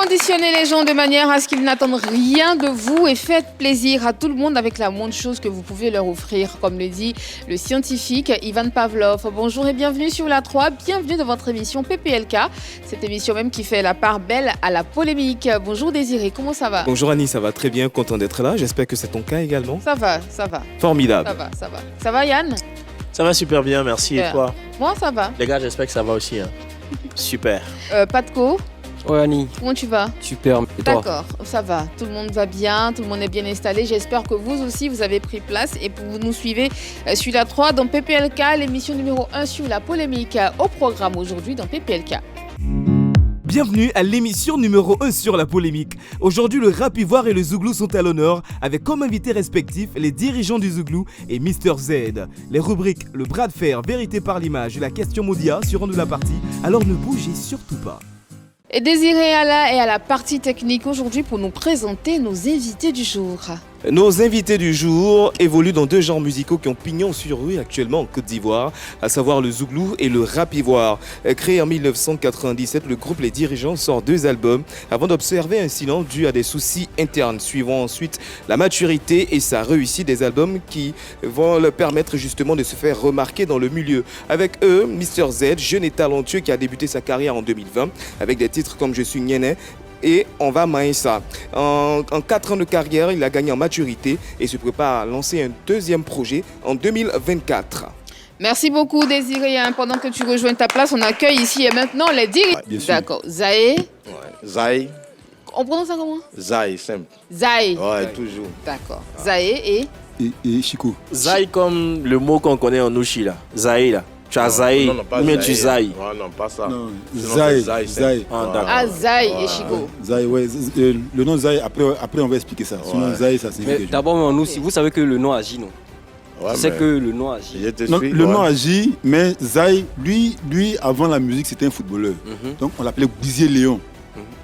Conditionnez les gens de manière à ce qu'ils n'attendent rien de vous et faites plaisir à tout le monde avec la moindre chose que vous pouvez leur offrir, comme le dit le scientifique Ivan Pavlov. Bonjour et bienvenue sur la 3, bienvenue dans votre émission PPLK, cette émission même qui fait la part belle à la polémique. Bonjour Désiré, comment ça va? Bonjour Annie, ça va très bien, content d'être là, j'espère que c'est ton cas également. Ça va. Formidable. Ça va. Ça va Yann? Ça va super bien, merci. Super. Et toi? Moi ça va. Les gars, j'espère que ça va aussi. Hein. Super. Patco, Ouais Annie, comment tu vas? super. Et toi? D'accord, ça va. Tout le monde va bien, tout le monde est bien installé. J'espère que vous aussi, vous avez pris place et que vous nous suivez sur la 3 dans PPLK, l'émission numéro 1 sur la polémique au programme aujourd'hui dans PPLK. Bienvenue à l'émission numéro 1 sur la polémique. Aujourd'hui, le Rap Ivoire et le Zouglou sont à l'honneur avec comme invités respectifs les dirigeants du Zouglou et Mr Z. Les rubriques Le bras de fer, Vérité par l'image et la question Modia seront de la partie, alors ne bougez surtout pas. Et Désiré Ala est à la partie technique aujourd'hui pour nous présenter nos invités du jour. Nos invités du jour évoluent dans deux genres musicaux qui ont pignon sur rue actuellement en Côte d'Ivoire, à savoir le Zouglou et le Rap Ivoire. Créé en 1997, le groupe Les Dirigeants sort 2 albums avant d'observer un silence dû à des soucis internes. Suivant ensuite la maturité et sa réussite des albums qui vont leur permettre justement de se faire remarquer dans le milieu. Avec eux, Mr Z, jeune et talentueux qui a débuté sa carrière en 2020 avec des titres comme Je suis Niéné et On va Maïssa. En 4 ans de carrière, il a gagné en maturité et se prépare à lancer un deuxième projet en 2024. Merci beaucoup Désiré. Pendant que tu rejoins ta place, on accueille ici et maintenant les dirigeants. D'accord. Zaé. Zaï, On prononce ça comment? Zaï, simple. Zaé. Ouais, toujours. D'accord. Zaé Et Chico. Zaï comme le mot qu'on connaît en Ouchi là. Zaï là. Tu as Zaï pas ou bien tu Zaï. Non, pas ça. Non, Sinon, Zaï. c'est Zaï. Ah, d'accord. Ah, Zaï et Chico. Zaï, ouais. Le nom Zaï, après on va expliquer ça. Sinon, Ouais. Zaï, ça signifie Mais quelque chose. d'abord, nous, si vous savez que le nom agit, non? Ouais, C'est mais que le nom agit. je te Non, suis, le ouais. nom agit, mais Zaï, lui, avant la musique, c'était un footballeur. Donc, on l'appelait Bizier Léon.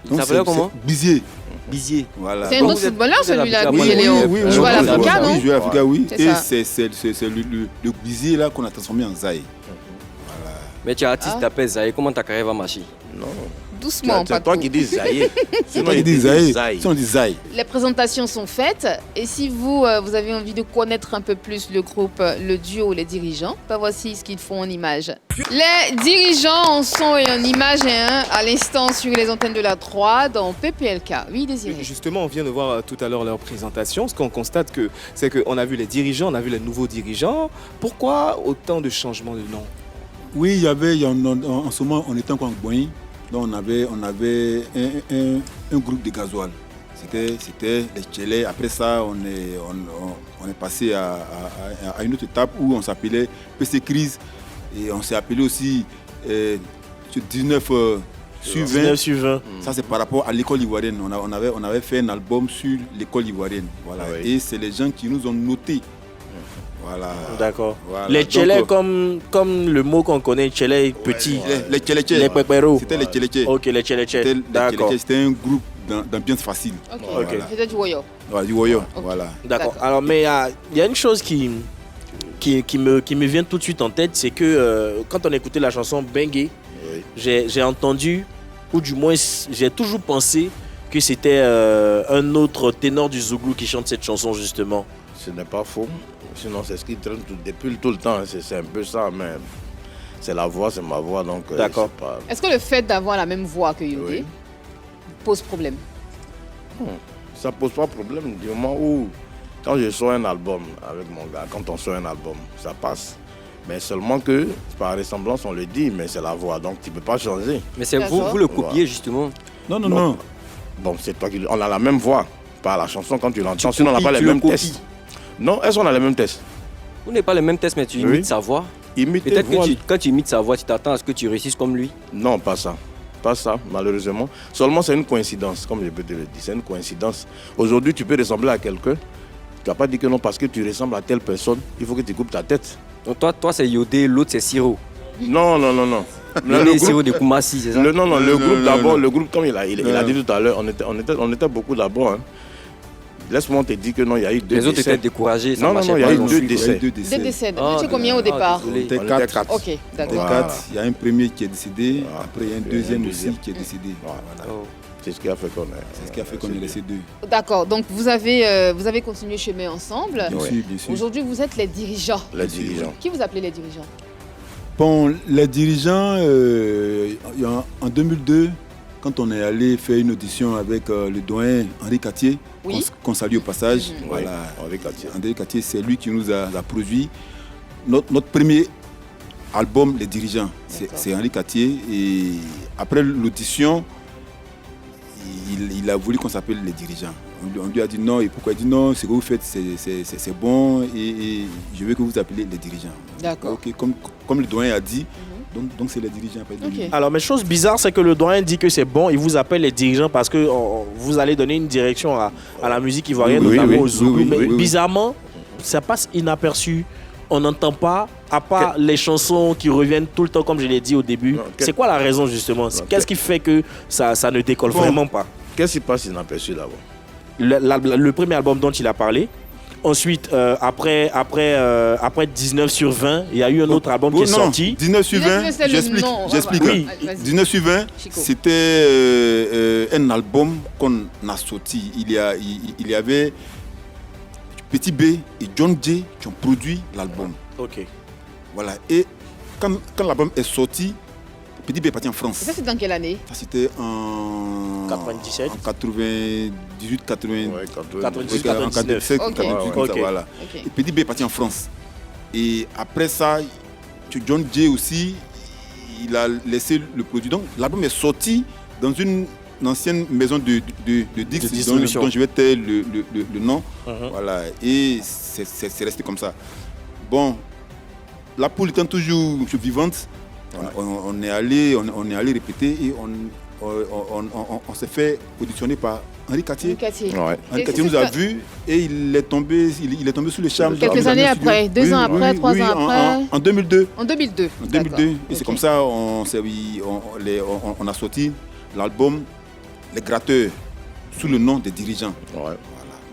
Il s'appelait comment? Bizier. Bizier. Voilà. C'est un Donc, autre footballeur celui-là, Oui, Bizier Léon. Il joue à l'Africa, non? Oui, il joue à l'Africa, oui. C'est Et ça. c'est le Bizier là qu'on a transformé en Zaï. Mais tu es artiste, t'appelles Zaï, comment ta carrière va marcher? Non. Doucement, C'est toi qui dis Zaï. C'est Sinon, toi qui il dis dit Zaï. Zaï. Si on dit Zaï. Les présentations sont faites et si vous avez envie de connaître un peu plus le groupe, le duo, les dirigeants, ben voici ce qu'ils font en images. Les dirigeants en son et en image à l'instant sur les antennes de la 3 dans PPLK. Oui, Désiré. Justement, on vient de voir tout à l'heure leur présentation. Ce qu'on constate, c'est qu'on a vu les dirigeants, on a vu les nouveaux dirigeants. Pourquoi autant de changements de nom? Oui, il y avait, en ce moment, on était encore en Boigny, donc on avait un groupe de gasoil. C'était les Tchélés. Après ça, on est passé à une autre étape où on s'appelait PC Crise et on s'est appelé aussi 19 sur 20. 19 sur 20. Ça, c'est par rapport à l'école ivoirienne. On avait fait un album sur l'école ivoirienne. Voilà. Ah oui. Et c'est les gens qui nous ont notés. Voilà. D'accord. Voilà. Les Donc, tchélés comme le mot qu'on connaît, tchélé petit. Les Tchélétchés. Les pépéros. C'était les Tchélétchés. Ok, les tchélé. D'accord. C'était un groupe d'ambiance facile. Ok. Ok. C'était du Woyo. Voilà, du Woyo. Ok. Voilà. D'accord. D'accord. Alors, mais il y a une chose qui me vient tout de suite en tête, c'est que quand on écoutait la chanson Bengue, Oui. j'ai entendu, ou du moins j'ai toujours pensé que c'était un autre ténor du Zouglou qui chante cette chanson justement. Ce n'est pas faux. Sinon, c'est ce qui traîne depuis tout le temps. C'est un peu ça, mais c'est la voix, c'est ma voix. Donc, D'accord. c'est pas- Est-ce que le fait d'avoir la même voix que Yodé Oui. pose problème? Ça pose pas problème du moment où, quand je sors un album avec mon gars, quand on sort un album, ça passe. Mais seulement que, par ressemblance, on le dit, mais c'est la voix, donc tu ne peux pas changer. Mais c'est D'accord. vous le copiez justement. Non. Bon, c'est toi qui... On a la même voix, pas la chanson quand tu l'entends, Tu sinon on n'a copies, pas les tu le mêmes copies. tests. Non, est-ce qu'on a les mêmes tests? Vous n'avez pas les mêmes tests, mais tu Oui. imites sa voix. Imiter Peut-être voix. que quand tu imites sa voix, tu t'attends à ce que tu réussisses comme lui. Non, pas ça. Pas ça, malheureusement. Seulement, c'est une coïncidence, comme je peux te le dire. C'est une coïncidence. Aujourd'hui, tu peux ressembler à quelqu'un. Tu n'as pas dit que non, parce que tu ressembles à telle personne, il faut que tu coupes ta tête. Donc toi c'est Yodé, l'autre c'est Siro. Non. Le Siro de Koumassi, c'est ça? Le groupe non, d'abord, non. le groupe, comme il a dit tout à l'heure, on était beaucoup d'abord. Hein. Laisse-moi te dire que non, il y a eu 2 Les autres décès. étaient découragés. Ça Non, marchait il y a pas, eu ils ont 2 suivi. décès. Deux Deux décès. Ah, Tu es combien au départ? désolé. On était On était 4. 4. Ok, d'accord. Voilà. 4. Il y a un premier qui est décédé. Voilà. Après, il y a un Et un deuxième aussi deuxième. qui est décédé. Voilà. Voilà. Oh. C'est ce qui a fait qu'on est. C'est ce qui a fait qu'on est laissé deux. D'accord, donc vous avez continué chemin ensemble. Bien sûr, bien sûr. Aujourd'hui, vous êtes les dirigeants. Les dirigeants. Qui vous appelez les dirigeants? Bon, les dirigeants, en 2002, quand on est allé faire une audition avec le doyen Henri Cartier, Oui. qu'on salue au passage, voilà, Henri Cartier. Henri Cartier, c'est lui qui nous a produit notre premier album, Les Dirigeants. C'est Henri Cartier. Et après l'audition, il a voulu qu'on s'appelle Les Dirigeants. On lui a dit non, et pourquoi? Il a dit non, ce que vous faites, c'est bon, et je veux que vous appeliez Les Dirigeants. D'accord. Ok, comme le doyen a dit, donc c'est Les Dirigeants. Pas les Ok. dirigeants. Alors, mais chose bizarre, c'est que le doyen dit que c'est bon, il vous appelle les dirigeants parce que vous allez donner une direction à la musique ivoirienne, Oui, notamment oui, aux Zougou. oui, Mais oui, oui. bizarrement, ça passe inaperçu. On n'entend pas, à part les chansons qui reviennent tout le temps, comme je l'ai dit au début. Non, C'est quoi la raison, justement? Qu'est-ce qui fait que ça ne décolle vraiment pas? Qu'est-ce qui passe inaperçu d'abord? Le premier album dont il a parlé. Ensuite, après 19 sur 20, il y a eu un autre album qui est sorti. 19 sur 20, 19, c'est le j'explique. nom. J'explique. Oui. Vas-y. 19 sur 20, Chico. c'était un album qu'on a sorti. Il y avait Petit B et John J qui ont produit l'album. Ok. Voilà. Et quand l'album est sorti, Petit B est parti en France. Et ça, c'est dans quelle année? Ça, c'était en 97. En 98, 90. Ouais, 98, En 99. 97, Ok. 98, comme ça, Ok. voilà. Ok. Et Petit B est parti en France. Et après ça, John J aussi, il a laissé le produit. Donc l'album est sorti dans une ancienne maison de disques distribution. dont je vais taire le nom. Mhm. Voilà. Et c'est resté comme ça. Bon, la poule étant toujours vivante, on est allé répéter et on s'est fait auditionner par Henri Cartier. Cartier. Ouais. Henri Et Cartier nous c'est a ça- vus et il est tombé sous le charme. Quelques de la années mise en studio. après, 2 ans après, 3 ans après. En 2002. En 2002. En 2002. D'accord. Et c'est Ok. comme ça on a sorti l'album Les Gratteurs sous le nom des dirigeants. Ouais.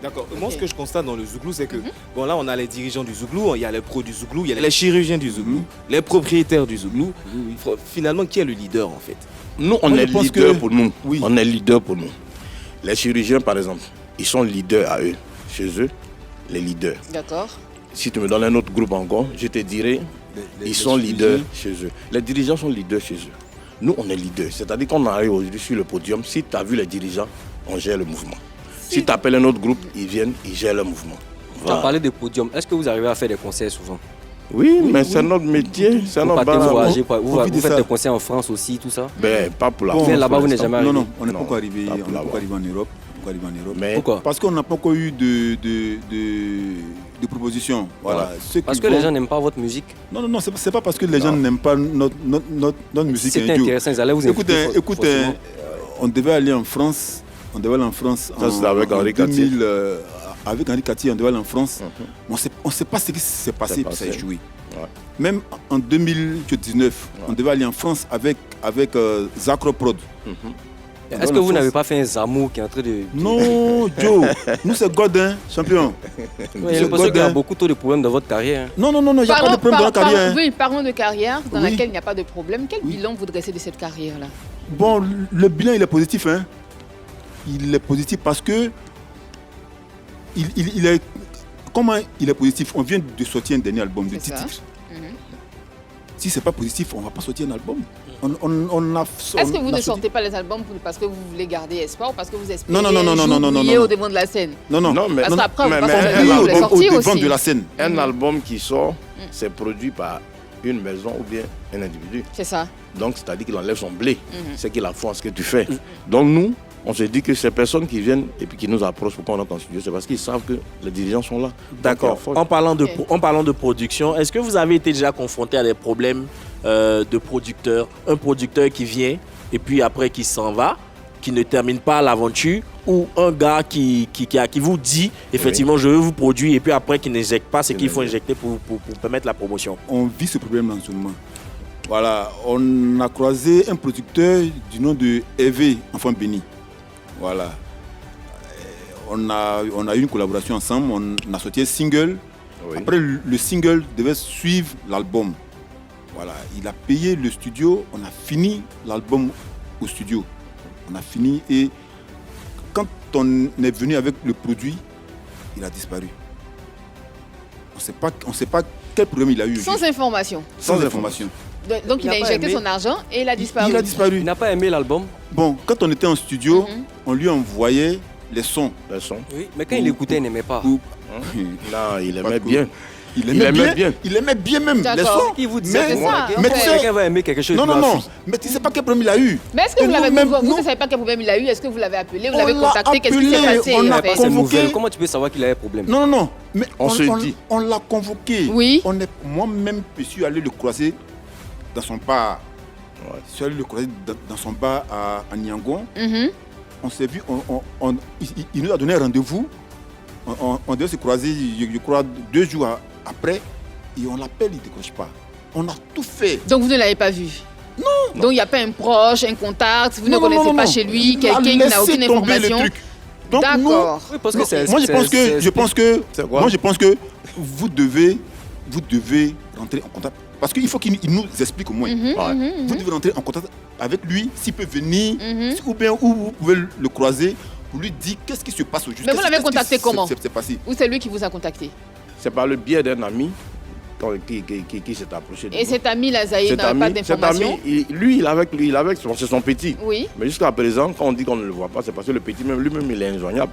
D'accord. Moi, Ok. ce que je constate dans le Zouglou, c'est que, bon, là, on a les dirigeants du Zouglou, il y a les pros du Zouglou, il y a les chirurgiens du Zouglou, les propriétaires du Zouglou. Finalement, qui est le leader, en fait? Nous, on Moi, est je pense leader que- pour nous. Oui. On est leader pour nous. Les chirurgiens, par exemple, ils sont leaders à eux. Chez eux, les leaders. D'accord. Si tu me donnes un autre groupe encore, je te dirai, ils sont leaders chez eux. Les dirigeants sont leaders chez eux. Nous, on est leaders. C'est-à-dire qu'on arrive aujourd'hui sur le podium, si tu as vu les dirigeants, on gère le mouvement. Si tu appelles un autre groupe, ils viennent, ils gèrent le mouvement. Tu as Voilà. parlé de podium. Est-ce que vous arrivez à faire des concerts souvent? Oui, mais c'est notre métier, c'est Vous notre partez barrage. voyager, on vous vit de faites ça. des concerts en France aussi, tout ça? Ben, pas pour la Bon, France. Mais là-bas, pour vous n'êtes l'instant. jamais Non, arrivé. on n'est pas Non, encore arrivé, pas on pour n'est pas là-bas. encore arrivé en Europe. Mais Pourquoi? Parce qu'on n'a pas encore eu de propositions. Voilà. Ceux qui Parce que vont- les gens n'aiment pas votre musique. Non, c'est pas parce que les gens n'aiment pas notre Si musique. c'était hein, Joe. intéressant, ils allaient vous Écoute, inviter. forcément. on devait aller en France. Ça, c'était avec Henri Cartier. 2000, avec Henri Cartier, on devait aller en France. On ne sait pas ce qui s'est passé, C'est puis ça a passé. échoué. Ouais. Même en 2019, on devait aller en France avec Zacro Prod. Est-ce que vous n'avez pas fait un Zamou qui est en train de... Non, Joe, nous c'est God, hein, champion. Oui, j'ai l'impression qu'il y a beaucoup trop de problèmes dans votre carrière. hein. Non, il n'y a pas de problème dans la carrière. hein. Oui, parlons de carrière dans Oui. laquelle il n'y a pas de problème. Quel Oui. bilan vous dressez de cette carrière-là? Bon, le bilan, il est positif. Hein. Il est positif parce que il est... Comment il est positif? On vient de sortir un dernier album de C'est 10 ça. titres. Mhm. Si c'est pas positif, on va pas sortir un album. On a, Est-ce que vous on a ne sorti- sortez pas les albums parce que vous voulez garder espoir ou parce que vous espérez Non, briller non. au devant de la scène? Non. Parce qu'après, on va mais- pas mais- sortir, vous les au sortir devant aussi. de la scène. Un album qui sort, c'est produit par une maison ou bien un individu. C'est ça. Donc, c'est-à-dire qu'il enlève son blé. C'est qu'il a foi en ce que tu fais. Donc, nous, on se dit que ces personnes qui viennent et puis qui nous approchent pour qu'on entre en studio, c'est parce qu'ils savent que les dirigeants sont là. D'accord. Donc, il y a En force. parlant de production, est-ce que vous avez été déjà confronté à des problèmes de producteurs? Un producteur qui vient et puis après qui s'en va, qui ne termine pas l'aventure, ou un gars qui vous dit effectivement je veux vous produire et puis après qui n'injecte pas ce qu'il faut injecter pour permettre la promotion? On vit ce problème en ce moment. Voilà, on a croisé un producteur du nom de Hervé Enfant Béni. Voilà. On a eu une collaboration ensemble, on a sorti un single. Oui. Après, le single devait suivre l'album. Voilà, il a payé le studio, on a fini l'album au studio. On a fini et quand on est venu avec le produit, il a disparu. On ne sait pas quel problème il a eu. Sans information. Sans information. Donc il a n'a pas injecté aimé. son argent et il a disparu. Il a disparu. Il n'a pas aimé l'album. Bon, quand on était en studio, on lui envoyait les sons. Le son. Oui, mais quand il écoutait, il n'aimait pas. Ou- Non, il Pas aimait cool. bien. Il Il aimait bien. Il aimait bien même les D'accord. sons. Qui vous dit C'est ça, mais en tu fait. sais- Quelqu'un va aimer quelque chose. Non, il non, doit non. fuir. Mais tu sais pas quel problème il a eu. Mais est-ce que Et vous nous, l'avez même, vous nous- ne savez pas quel problème il a eu? Est-ce que vous l'avez appelé? Vous On l'avez l'a contacté? Qu'est-ce qui s'est appelé, passé? on en a fait convoqué. C'est nouvelle. Comment tu peux savoir qu'il avait problème? Non, non, non. Mais On se dit. On l'a convoqué. Oui. Moi-même, je suis allé le croiser dans son bar. Ouais. Je suis allé le croiser dans son bar à Niangon. Mhm. On s'est vu, il nous a donné un rendez-vous. On devait se croiser, je crois, 2 jours après. Et on l'appelle, il ne décroche pas. On a tout fait. Donc vous ne l'avez pas vu? Non. Donc il n'y a pas un proche, un contact, vous ne Non, non, connaissez non, pas non. chez lui, On a quelqu'un qui n'a laissé aucune tomber information? le truc. Donc D'accord. Oui, parce que non, c'est. moi je pense que C'est quoi? moi je pense que vous devez rentrer en contact parce qu'il faut qu'il nous explique au moins. Mhm, Ouais. mhm, Vous mhm. devez rentrer en contact avec lui s'il peut venir Mhm. ou bien où vous pouvez le croiser pour lui dire qu'est-ce qui se passe au juste. Mais vous l'avez contacté comment? C'est passé. Ou c'est lui qui vous a contacté? C'est par le biais d'un ami qui s'est approché de Et nous. cet ami Lazaï Cet n'a pas ami, d'informations? lui, il est avec c'est son petit. Oui. Mais jusqu'à présent, quand on dit qu'on ne le voit pas, c'est parce que le petit, même lui-même, il est injoignable.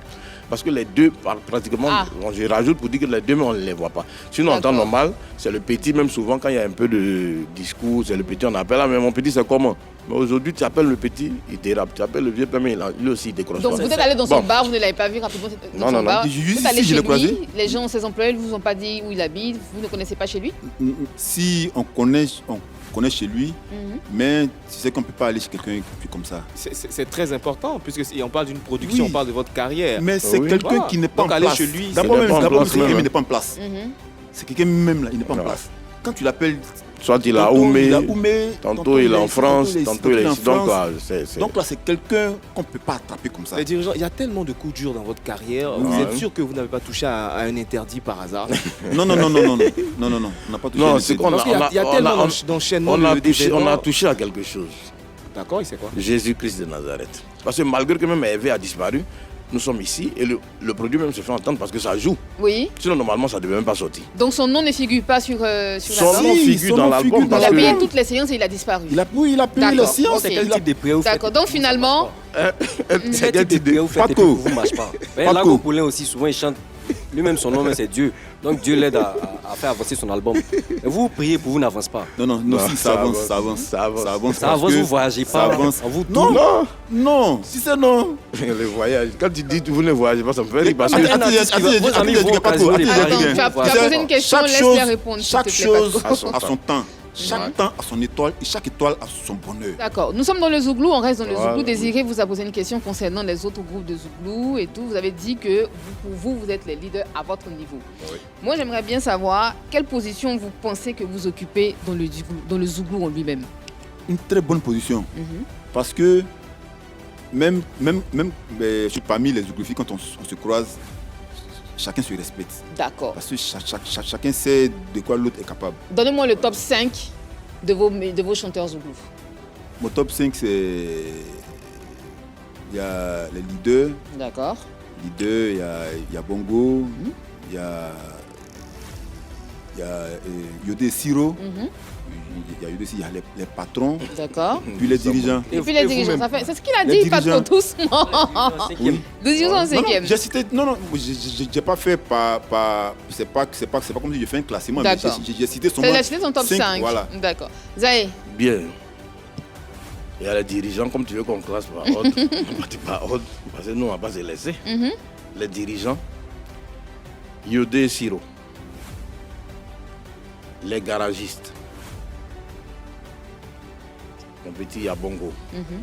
Parce que les deux, pratiquement, Ah. bon, je rajoute pour dire que les deux, mais on ne les voit pas. Sinon, en temps D'accord. normal, c'est le petit, même souvent, quand il y a un peu de discours, c'est le petit, on appelle, ah, mais mon petit, c'est comment? Mais aujourd'hui, tu appelles le petit, il dérape. Tu appelles le vieux, mais lui aussi, il décroche Donc pas. vous êtes allé dans son Bon. bar, vous ne l'avez pas vu rapidement dans Non, son non, non. bar. Juste Vous êtes allé ici, je chez l'ai croisé. lui, les gens, ses employés ne vous ont pas dit où il habite, vous ne connaissez pas chez lui? Si on connaît chez lui, Mhm. mais tu sais qu'on ne peut pas aller chez quelqu'un comme ça. C'est très important, puisque si on parle d'une production, Oui. on parle de votre carrière. Mais c'est Oui. quelqu'un Voilà. qui n'est pas Donc, en aller place. chez lui, D'abord c'est même, pas en d'abord, place c'est quelqu'un même. qui n'est pas en place. Mhm. C'est quelqu'un même là, il n'est pas en Ouais. place. Quand tu l'appelles, Soit il a tantôt Oumé, il a Oumé, tantôt il est en France, ici, tantôt il est en ici. Donc, France. ah, c'est- Donc là, c'est quelqu'un qu'on ne peut pas attraper comme ça. Les dirigeants, il y a tellement de coups durs dans votre carrière. Oui. Vous êtes Ouais. sûr que vous n'avez pas touché à un interdit par hasard? Non, non, non, non, non, non, non, non, non, on n'a pas touché. Non, les c'est deux. qu'on Parce qu'il y a, il y a on tellement a- d'enchaînements on a d'événements. touché à quelque chose. D'accord, il sait quoi? Jésus-Christ de Nazareth. Parce que malgré que même Hervé a disparu, nous sommes ici et le produit même se fait entendre parce que ça joue. Oui. Sinon, normalement, ça ne devait même pas sortir. Donc son nom ne figure pas sur Son l'album? nom Si, figure son dans nom l'album figure parce Il a dans que... payé l'album. toutes les séances et il a disparu. Il a payé D'accord, la séance. ok. Quel type de prêt vous faites? D'accord, donc finalement, C'est Quel type de prêt vous faites et puis Paco. vous ne marche pas? Paco. Lago Poulain aussi, souvent il chante. Lui-même, son nom, c'est Dieu. Donc Dieu l'aide à faire avancer son album. Et vous priez pour vous n'avance pas. Non, non, non, Non, si, ça ça avance, avance, ça avance. ça avance. Ça avance. Ça parce avance, que vous voyagez ça pas. avance. On vous Non, Non, non, si c'est non. le voyage. Quand tu dis que vous ne voyagez pas, ça me fait rire parce que... Attends, vos amis vont occasionner les attends, paris. tu as Voilà. posé une question, Chaque laisse-les chose- répondre. s'il Chaque te plaît, chose Paco. a son temps. Chaque temps a son étoile et chaque étoile a son bonheur. D'accord. Nous sommes dans le Zouglou, on reste dans le Voilà. Zouglou. Désiré vous a posé une question concernant les autres groupes de Zouglou et tout. Vous avez dit que pour vous êtes les leaders à votre niveau. Oui. Moi, j'aimerais bien savoir quelle position vous pensez que vous occupez dans le Zouglou en lui-même. Une très bonne position. Mhm. Parce que même je suis parmi les zouglouphies, quand on se croise, chacun se respecte. D'accord. Parce que chacun sait de quoi l'autre est capable. Donnez-moi le top 5 de vos chanteurs Zouglou. Mon top 5, c'est. Il y a les leaders. D'accord. Il y a Bongo. Il y a Yodé Siro. Mhm. Il y a Yodé Siro, il y a les patrons. D'accord. Puis les dirigeants. Et puis les dirigeants, c'est ce qu'il a Les dit, pas trop dirigeants. doucement. Oui. Les dirigeants en Non, non, cinquième. j'ai cité. Non, j'ai pas fait c'est pas comme si je fais un classement. Mais D'accord. j'ai cité son C'est la cité son top 5. Voilà. D'accord. Zahé, Bien. Il y a les dirigeants, comme tu veux qu'on classe par ordre. On va dire par ordre, parce que nous, on ne va pas se laisser. mhm. Les dirigeants, Yodé et Siro. Les garagistes. Mon petit, il y a Bongo. Mhm.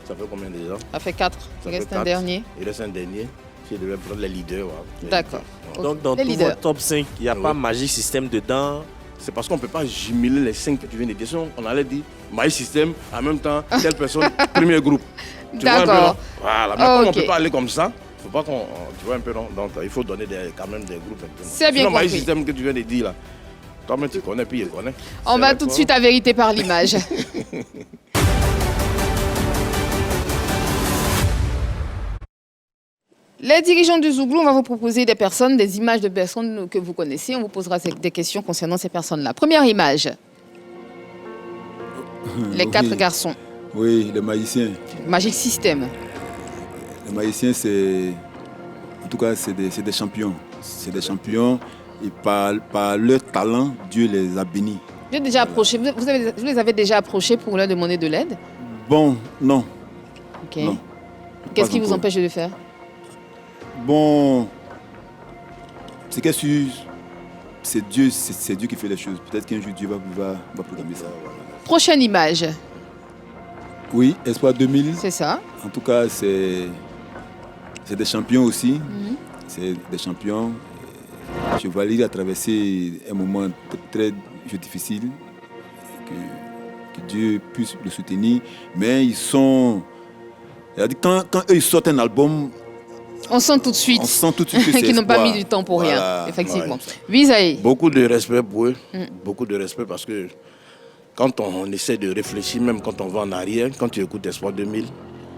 Ça fait combien déjà? Ça fait 4. Ça Il fait reste un 4. dernier. Il reste un dernier. Si je devais prendre les leaders. Voilà. Les D'accord. leaders. Donc, dans Les tout leaders. votre top 5, il n'y a Oui. pas Magic System dedans. C'est parce qu'on ne peut pas jumeler les 5 que tu viens de dire. Sinon, on allait dire My System, en même temps, telle personne, premier groupe. Tu vois un peu, D'accord. non? Voilà. Mais comme on ne Ok. peut pas aller comme ça, faut pas qu'on. Tu vois un peu, non? Donc, il faut donner quand même des groupes. un peu, non? C'est bien Sinon, My compris. System que tu viens de dire là, toi-même tu connais, puis il connaît. On C'est va vrai, tout de toi. suite à vérité par l'image. Les dirigeants du Zouglou, on va vous proposer des personnes, des images de personnes que vous connaissez. On vous posera des questions concernant ces personnes-là. Première image. Les 4 garçons. Oui, les magiciens. Magic System. Les magiciens, c'est... En tout cas, c'est des champions. C'est des champions. Et par leur talent, Dieu les a bénis. Vous êtes déjà approché. Vous les avez déjà approchés pour leur demander de l'aide? Bon, non. Ok. Non. Qu'est-ce qui Pas vous encore. empêche de le faire? Bon, c'est que c'est Dieu qui fait les choses. Peut-être qu'un jour Dieu va programmer ça. Prochaine image. Oui, Espoir 2000. C'est ça. En tout cas, c'est des champions aussi. C'est des champions. Chevalier a traversé un moment très difficile. Que Dieu puisse le soutenir. Mais ils sont... Quand eux ils sortent un album, On sent tout de suite. on sent tout de suite que c'est qu'ils n'ont pas Espoir. mis du temps pour rien, Voilà. effectivement. Ouais. Visaï. Beaucoup de respect pour eux, beaucoup de respect parce que quand on essaie de réfléchir, même quand on va en arrière, quand tu écoutes Espoir 2000,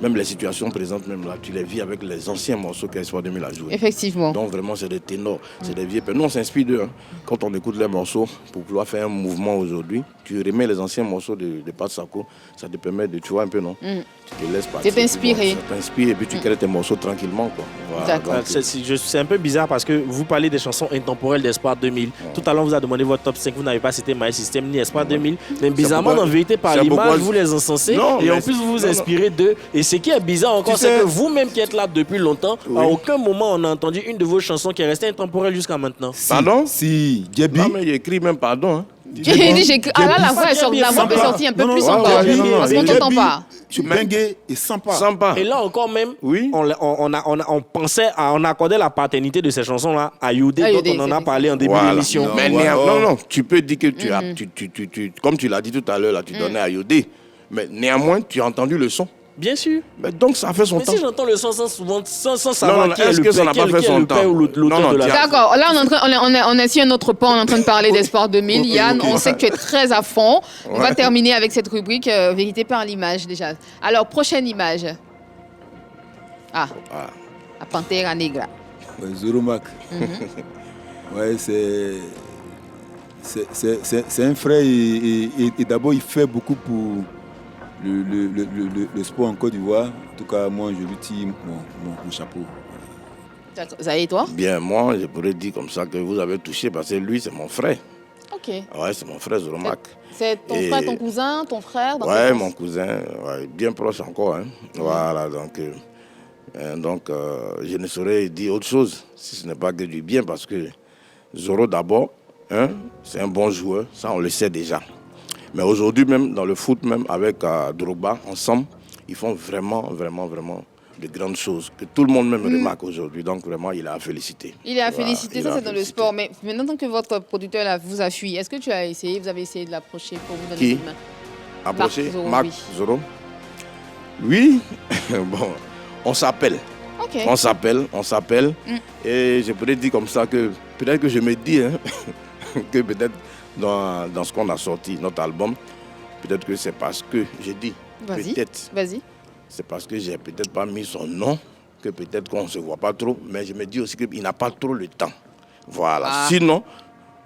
même les situations présentes, même là, tu les vis avec les anciens morceaux qu'Espoir 2000 a joués. Effectivement. Donc vraiment, c'est des ténors, c'est des vieux pères. Nous, on s'inspire d'eux. Hein. Quand on écoute les morceaux, pour pouvoir faire un mouvement aujourd'hui, tu remets les anciens morceaux de Pat Sako, ça te permet de, tu vois un peu, non? Tu te laisses partir. T'es inspiré. Ça t'inspire et puis tu crées tes morceaux tranquillement, quoi. Voilà, D'accord. donc, C'est un peu bizarre parce que vous parlez des chansons intemporelles d'Espoir 2000. Tout à l'heure, on vous a demandé votre top 5. Vous n'avez pas cité My System ni Espoir 2000. Mais bizarrement, pourquoi- en vérité, par c'est l'image, pourquoi- vous les encensez. Non, Et en mais- plus, vous vous non, inspirez d'eux. Et ce qui est bizarre encore, Tu c'est sais- que vous-même qui êtes là depuis longtemps, Oui. à aucun moment on a entendu une de vos chansons qui est restée intemporelle jusqu'à maintenant. Pardon? Si, Djebi. Non, mais il écrit même pardon. Hein. Ah là, la voix est sortie, la voix est sortie un peu plus encore. Parce qu'on t'entend pas. Je bengue et sans pas. Sans pas. Et là encore même, Oui. on pensait, on accordait la paternité de ces chansons-là à Youdé, À dont Youdé, on en a c'est parlé en début Voilà. d'émission. Non. Mais Voilà. non, tu peux dire que tu as, comme tu l'as dit tout à l'heure, là, tu donnais à Yodé. Mais néanmoins, tu as entendu le son. Bien sûr. Mais donc, ça a fait son Mais temps. si j'entends le son sans savoir non, qui est est-ce le que ça père, n'a qui pas est fait qui est son le père temps? ou l'auteur Non, de non, la tiens. D'accord, là on est sur un autre pan, on est en train de parler d'Espoir 2000. Yann, on sait que tu es très à fond. On va terminer avec cette rubrique Vérité par l'image déjà. Alors, prochaine image. La Pantera Negra. Ouais, Zoromac. Ouais, c'est un frère et d'abord il fait beaucoup pour le sport en Côte d'Ivoire. En tout cas, moi je lui tire mon chapeau. D'accord. Zahé, toi? Bien, moi, je pourrais dire comme ça que vous avez touché parce que lui, c'est mon frère. Ok. Ouais, c'est mon frère Zoromac. C'est ton Et- frère, ton cousin, ton frère? dans Ouais, quel sens? mon cousin, ouais, bien proche encore. Hein. Voilà, donc je ne saurais dire autre chose si ce n'est pas que du bien parce que Zoro d'abord, hein, c'est un bon joueur, ça on le sait déjà. Mais aujourd'hui même, dans le foot même, avec Drogba, ensemble, ils font vraiment de grandes choses que tout le monde même remarque aujourd'hui. Donc vraiment, il est à féliciter. Il est à Voilà, féliciter, il ça est à c'est dans le féliciter. sport. Mais maintenant que votre producteur là, vous a fui, est-ce que vous avez essayé de l'approcher pour vous donner Qui? une main? Approché, Marc Zoro, Marc oui. Zoro. Oui, bon, on s'appelle. Ok. On s'appelle. Et je pourrais dire comme ça que peut-être que je me dis hein, que peut-être dans ce qu'on a sorti, notre album, peut-être que c'est parce que j'ai dit, Vas-y. peut-être, Vas-y. c'est parce que j'ai peut-être pas mis son nom, que peut-être qu'on ne se voit pas trop, mais je me dis aussi qu'il n'a pas trop le temps. Voilà. Ah. Sinon,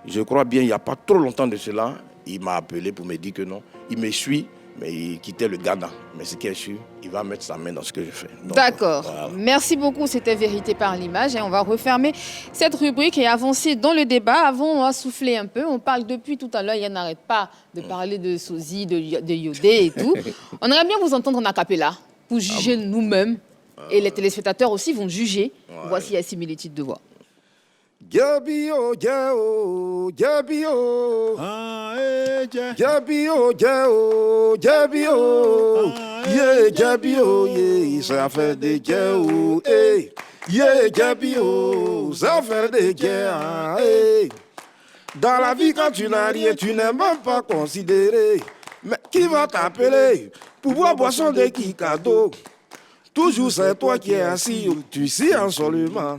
je crois bien, il n'y a pas trop longtemps de cela, il m'a appelé pour me dire que non, il me suit, mais il quittait le Ghana. Mais ce qui est sûr, il va mettre sa main dans ce que je fais. Donc, D'accord. voilà. Merci beaucoup. C'était Vérité par l'image. Et on va refermer cette rubrique et avancer dans le débat. Avant, on va souffler un peu. On parle depuis tout à l'heure. Il n'arrête pas de parler de sosie, de Yodé et tout. On aimerait bien vous entendre en acapella pour juger nous-mêmes. Et les téléspectateurs aussi vont juger. Voici la similitude de voix. Jabio, jao, jabio, Ah, eh, Dja. jabio, jao, jabio, yeah, jabio, yeah, ça fait des jao, eh, yeah, jabio, ça fait des jao, eh. Dans la vie, quand tu n'as rien, tu n'es même pas considéré. Mais qui va t'appeler pour boire boisson de qui cadeau? Toujours c'est toi qui es assis, tu sais en seulement.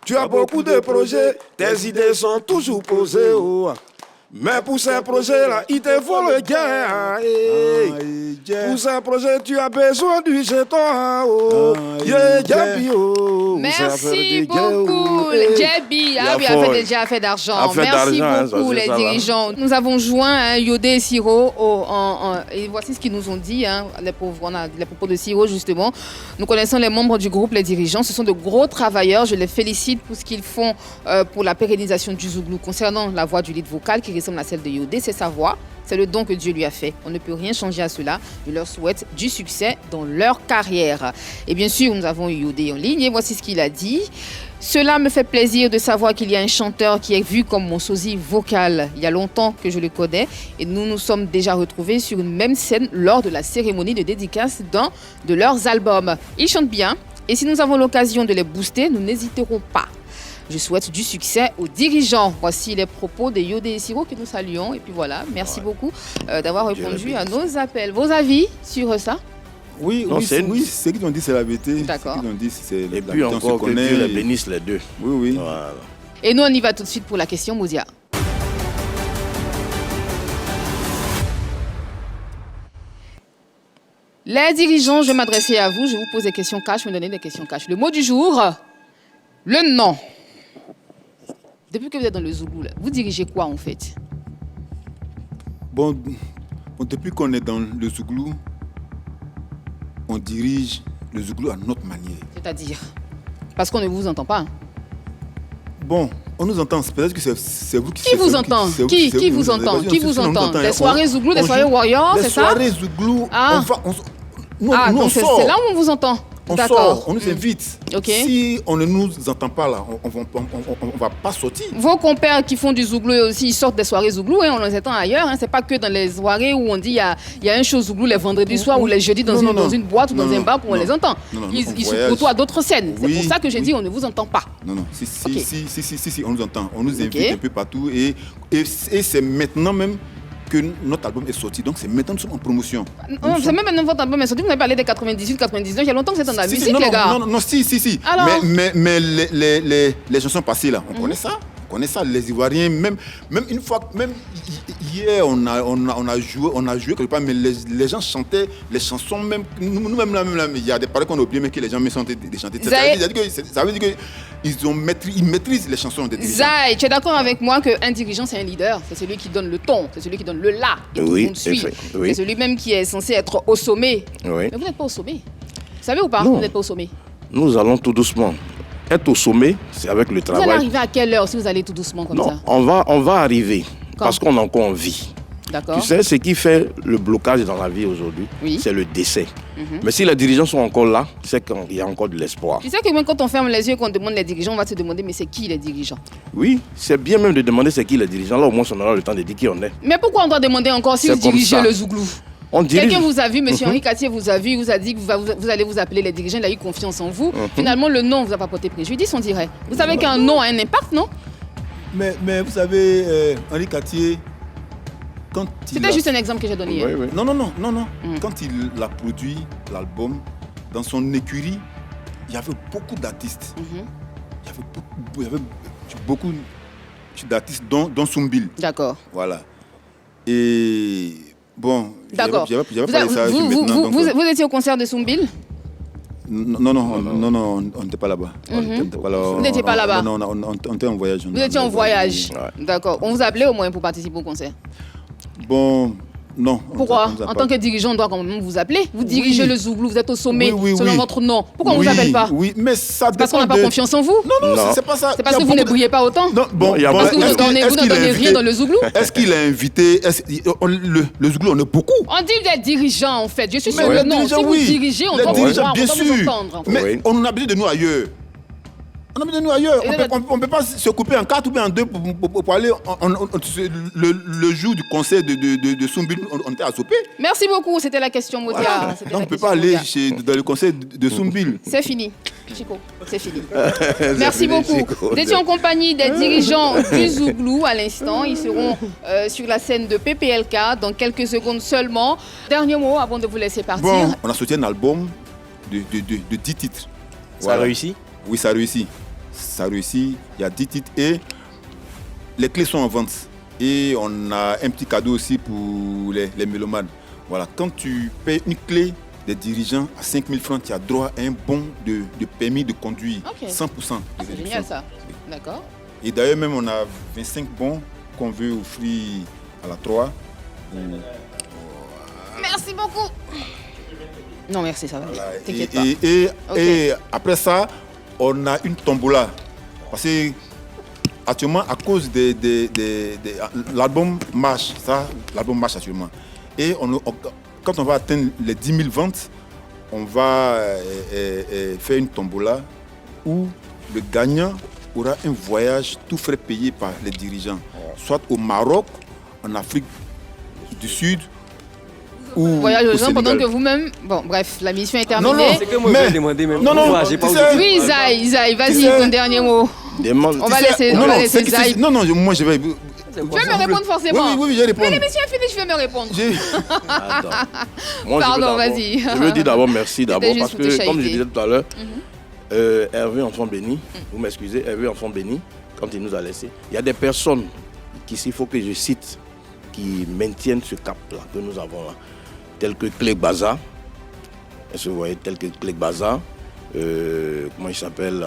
Tu as beaucoup de projets, tes idées sont toujours posées. Oh. Mais pour ces projets-là, il te faut le gain. Pour ces projets, tu as besoin du jeton. Merci beaucoup, Djebi. Ah oui, a fait déjà affaire d'argent. Merci beaucoup, les dirigeants. Nous avons joint Yodé et Siro et voici ce qu'ils nous ont dit. Les propos de Siro, justement. Nous connaissons les membres du groupe, les dirigeants. Ce sont de gros travailleurs. Je les félicite pour ce qu'ils font pour la pérennisation du Zouglou. Concernant la voix du lead vocal qui ressemble à celle de Yodé, c'est sa voix. C'est le don que Dieu lui a fait. On ne peut rien changer à cela. Je leur souhaite du succès dans leur carrière. Et bien sûr, nous avons eu Yodé en ligne et voici ce qu'il a dit. Cela me fait plaisir de savoir qu'il y a un chanteur qui est vu comme mon sosie vocal. Il y a longtemps que je le connais et nous nous sommes déjà retrouvés sur une même scène lors de la cérémonie de dédicace d'un de leurs albums. Ils chantent bien et si nous avons l'occasion de les booster, nous n'hésiterons pas. Je souhaite du succès aux dirigeants. Voici les propos de Yodé et Siro que nous saluons. Et puis voilà, merci beaucoup d'avoir répondu à nos appels. Vos avis sur ça? Oui, ce qu'ils ont dit, c'est la vérité. D'accord. Ce qu'ils ont dit, c'est Et puis encore que Dieu les bénisse les deux. Oui. Voilà. Et nous, on y va tout de suite pour la question, Moudia. Les dirigeants, je vais m'adresser à vous. Je vous pose des questions cash, me donnez des questions cash. Le mot du jour, le nom. Depuis que vous êtes dans le Zouglou, vous dirigez quoi en fait? Bon, depuis qu'on est dans le Zouglou, on dirige le Zouglou à notre manière. C'est-à-dire? Parce qu'on ne vous entend pas. Bon, on nous entend. Peut-être que c'est vous qui... Qui vous entend? Qui vous entend? Qui vous entend? Des soirées Zouglou, des soirées Warriors, c'est ça? Des soirées Zouglou, nous, donc on sort. C'est là où on vous entend? On sort, on nous invite. Ok. Si on ne nous entend pas là, on va pas sortir. Vos compères qui font du Zouglou aussi, ils sortent des soirées Zouglou, on les entend ailleurs. C'est pas que dans les soirées où on dit il y a un show Zouglou les vendredis soirs ou les jeudis dans une boîte ou dans un bar où on les entend. Ils se côtoient d'autres scènes. C'est pour ça que j'ai dit on ne vous entend pas. Non. Si, on nous entend. On nous invite un peu partout et c'est maintenant même que notre album est sorti, donc c'est maintenant que nous sommes en promotion. Non, c'est même maintenant votre album est sorti, vous avez parlé des 98, 99, il y a longtemps que c'est dans la musique, les gars. Non, si. Alors... Mais les chansons passées là, on connaît ça. On connaît ça, les Ivoiriens, même une fois, même hier, on a joué quelque part, mais les gens chantaient les chansons, même nous-mêmes là, il y a des paroles qu'on a oubliées, mais que les gens me chantaient des chanter. Ça veut dire qu'ils maîtrisent les chansons des dirigeants. Zay, tu es d'accord avec moi qu'un dirigeant, c'est un leader, c'est celui qui donne le ton, c'est celui qui donne le là, et tout le monde suit. C'est celui même qui est censé être au sommet. Oui. Mais vous n'êtes pas au sommet. Vous savez ou pas? Non. Vous n'êtes pas au sommet. Nous allons tout doucement. Être au sommet, c'est avec le Vous travail. allez arriver à quelle heure si vous allez tout doucement comme ça? On va arriver. Quand? Parce qu'on est encore en vie. D'accord. Tu sais, ce qui fait le blocage dans la vie aujourd'hui, Oui. c'est le décès. Mais si les dirigeants sont encore là, c'est qu'il y a encore de l'espoir. Tu sais que même quand on ferme les yeux et qu'on demande les dirigeants, on va se demander mais c'est qui les dirigeants? Oui, c'est bien même de demander c'est qui les dirigeants. Là, au moins, on aura le temps de dire qui on est. Mais pourquoi on doit demander encore si C'est vous comme dirigez ça. le Zouglou? On dirige. Quelqu'un vous a vu, monsieur Henri Cartier vous a vu, il vous a dit que vous allez vous appeler les dirigeants, il a eu confiance en vous. Finalement, le nom ne vous a pas porté préjudice, on dirait. Vous savez qu'un nom a un impact, non? Mais vous savez, Henri Cartier, quand il C'était juste un exemple que j'ai donné hier. Oui. Non. Quand il a produit l'album, dans son écurie, il y avait beaucoup d'artistes. Il y avait beaucoup d'artistes, dont Soumbil. D'accord. Voilà. Et bon, D'accord. j'avais parlé ça maintenant. Vous étiez au concert de Soumbil? Non, on n'était pas là-bas. Vous n'étiez pas là-bas? Non, on était en voyage. Vous étiez en voyage? Ouais. D'accord. On vous a appelé au moins pour participer au concert? Bon, non. Pourquoi? En tant que dirigeant, on doit quand même vous appeler. Vous dirigez le Zouglou, vous êtes au sommet, selon votre nom. Pourquoi on ne vous appelle pas? Oui, mais ça Parce qu'on n'a pas confiance en vous? Non, c'est pas ça. C'est parce que vous ne brillez pas autant? Non, bon, Parce que vous ne donnez rien dans le Zouglou? Est-ce qu'il a invité le Zouglou, on est beaucoup. On dit des dirigeants en fait. Je suis sur Mais le nom. Si vous dirigez, on doit vous voir, on bien doit sûr. vous entendre. Mais on a besoin de nous ailleurs. On ne peut pas se couper en 4 ou bien en 2 pour aller. Le jour du concert de Soumbil, on était à Sopé. Merci beaucoup, c'était la question Moudia. Voilà. Donc on ne peut pas aller dans le concert de Soumbil. C'est fini. Chico, c'est fini. Merci beaucoup. Vous étiez en compagnie des dirigeants du Zouglou à l'instant. Ils seront sur la scène de PPLK dans quelques secondes seulement. Dernier mot avant de vous laisser partir. Bon, on a sorti un album de 10 titres. Ça a réussi? Oui, ça a réussi. Il y a 10 titres et les clés sont en vente. Et on a un petit cadeau aussi pour les mélomanes. Voilà, quand tu payes une clé des dirigeants à 5 000 francs, tu as droit à un bon de permis de conduire. 100% de C'est réduction. génial ça. D'accord. Et d'ailleurs, même on a 25 bons qu'on veut offrir à la 3. Merci beaucoup. Non, merci, ça va. Voilà. T'inquiète pas. Ok. Et après ça, on a une tombola. Parce que actuellement, à cause l'album marche, l'album marche actuellement. Et quand on va atteindre les 10 000 ventes, on va faire une tombola où le gagnant aura un voyage tout frais payé par les dirigeants, soit au Maroc, en Afrique du Sud, ou Voyage au aux gens Sénégal. pendant que vous-même. Bon, bref, la mission est terminée. C'est que moi, je vais demander même. Non, Pourquoi j'ai pas tu osé. sais- Oui, Zay, vas-y, sais- ton dernier mot. Demande. On va laisser Zay. Non, moi je vais. Tu vas me répondre forcément. Oui, je vais répondre. Mais l'émission est finie, je vais me répondre. Attends. Moi, Pardon, je veux d'abord- vas-y. Je veux dire d'abord merci d'abord juste parce pour te que, comme je chahuter. disais tout à l'heure, Hervé Enfant Béni, vous m'excusez, Hervé Enfant Béni, quand il nous a laissé, il y a des personnes qu'ici, il faut que je cite, qui maintiennent ce cap-là que nous avons là, tel que Clé Baza, est-ce que vous voyez, tel que Clé Baza, comment il s'appelle,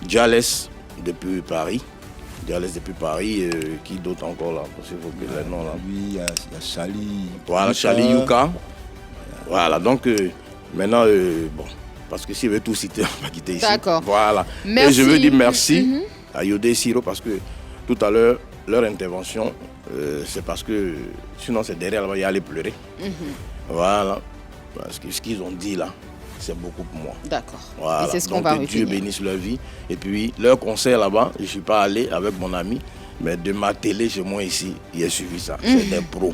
Jales depuis Paris. Jales depuis Paris, qui d'autre encore là, s'il vous plaît, les noms là. Oui, il y a Chali. Voilà, Charlie Yuka. Voilà, donc maintenant, bon, parce que s'il veut tout citer, on va quitter ici. D'accord. Voilà. Merci. Et je veux dire merci à Yodé et Siro parce que tout à l'heure, leur intervention, c'est parce que sinon c'est derrière là-bas, il y a aller pleurer. Voilà. Parce que ce qu'ils ont dit là, c'est beaucoup pour moi. D'accord. Voilà. Et c'est ce qu'on Donc, va que Dieu retenir. bénisse leur vie. Et puis, leur concert là-bas, je ne suis pas allé avec mon ami, mais de ma télé chez moi ici, il a suivi ça. C'est des pros.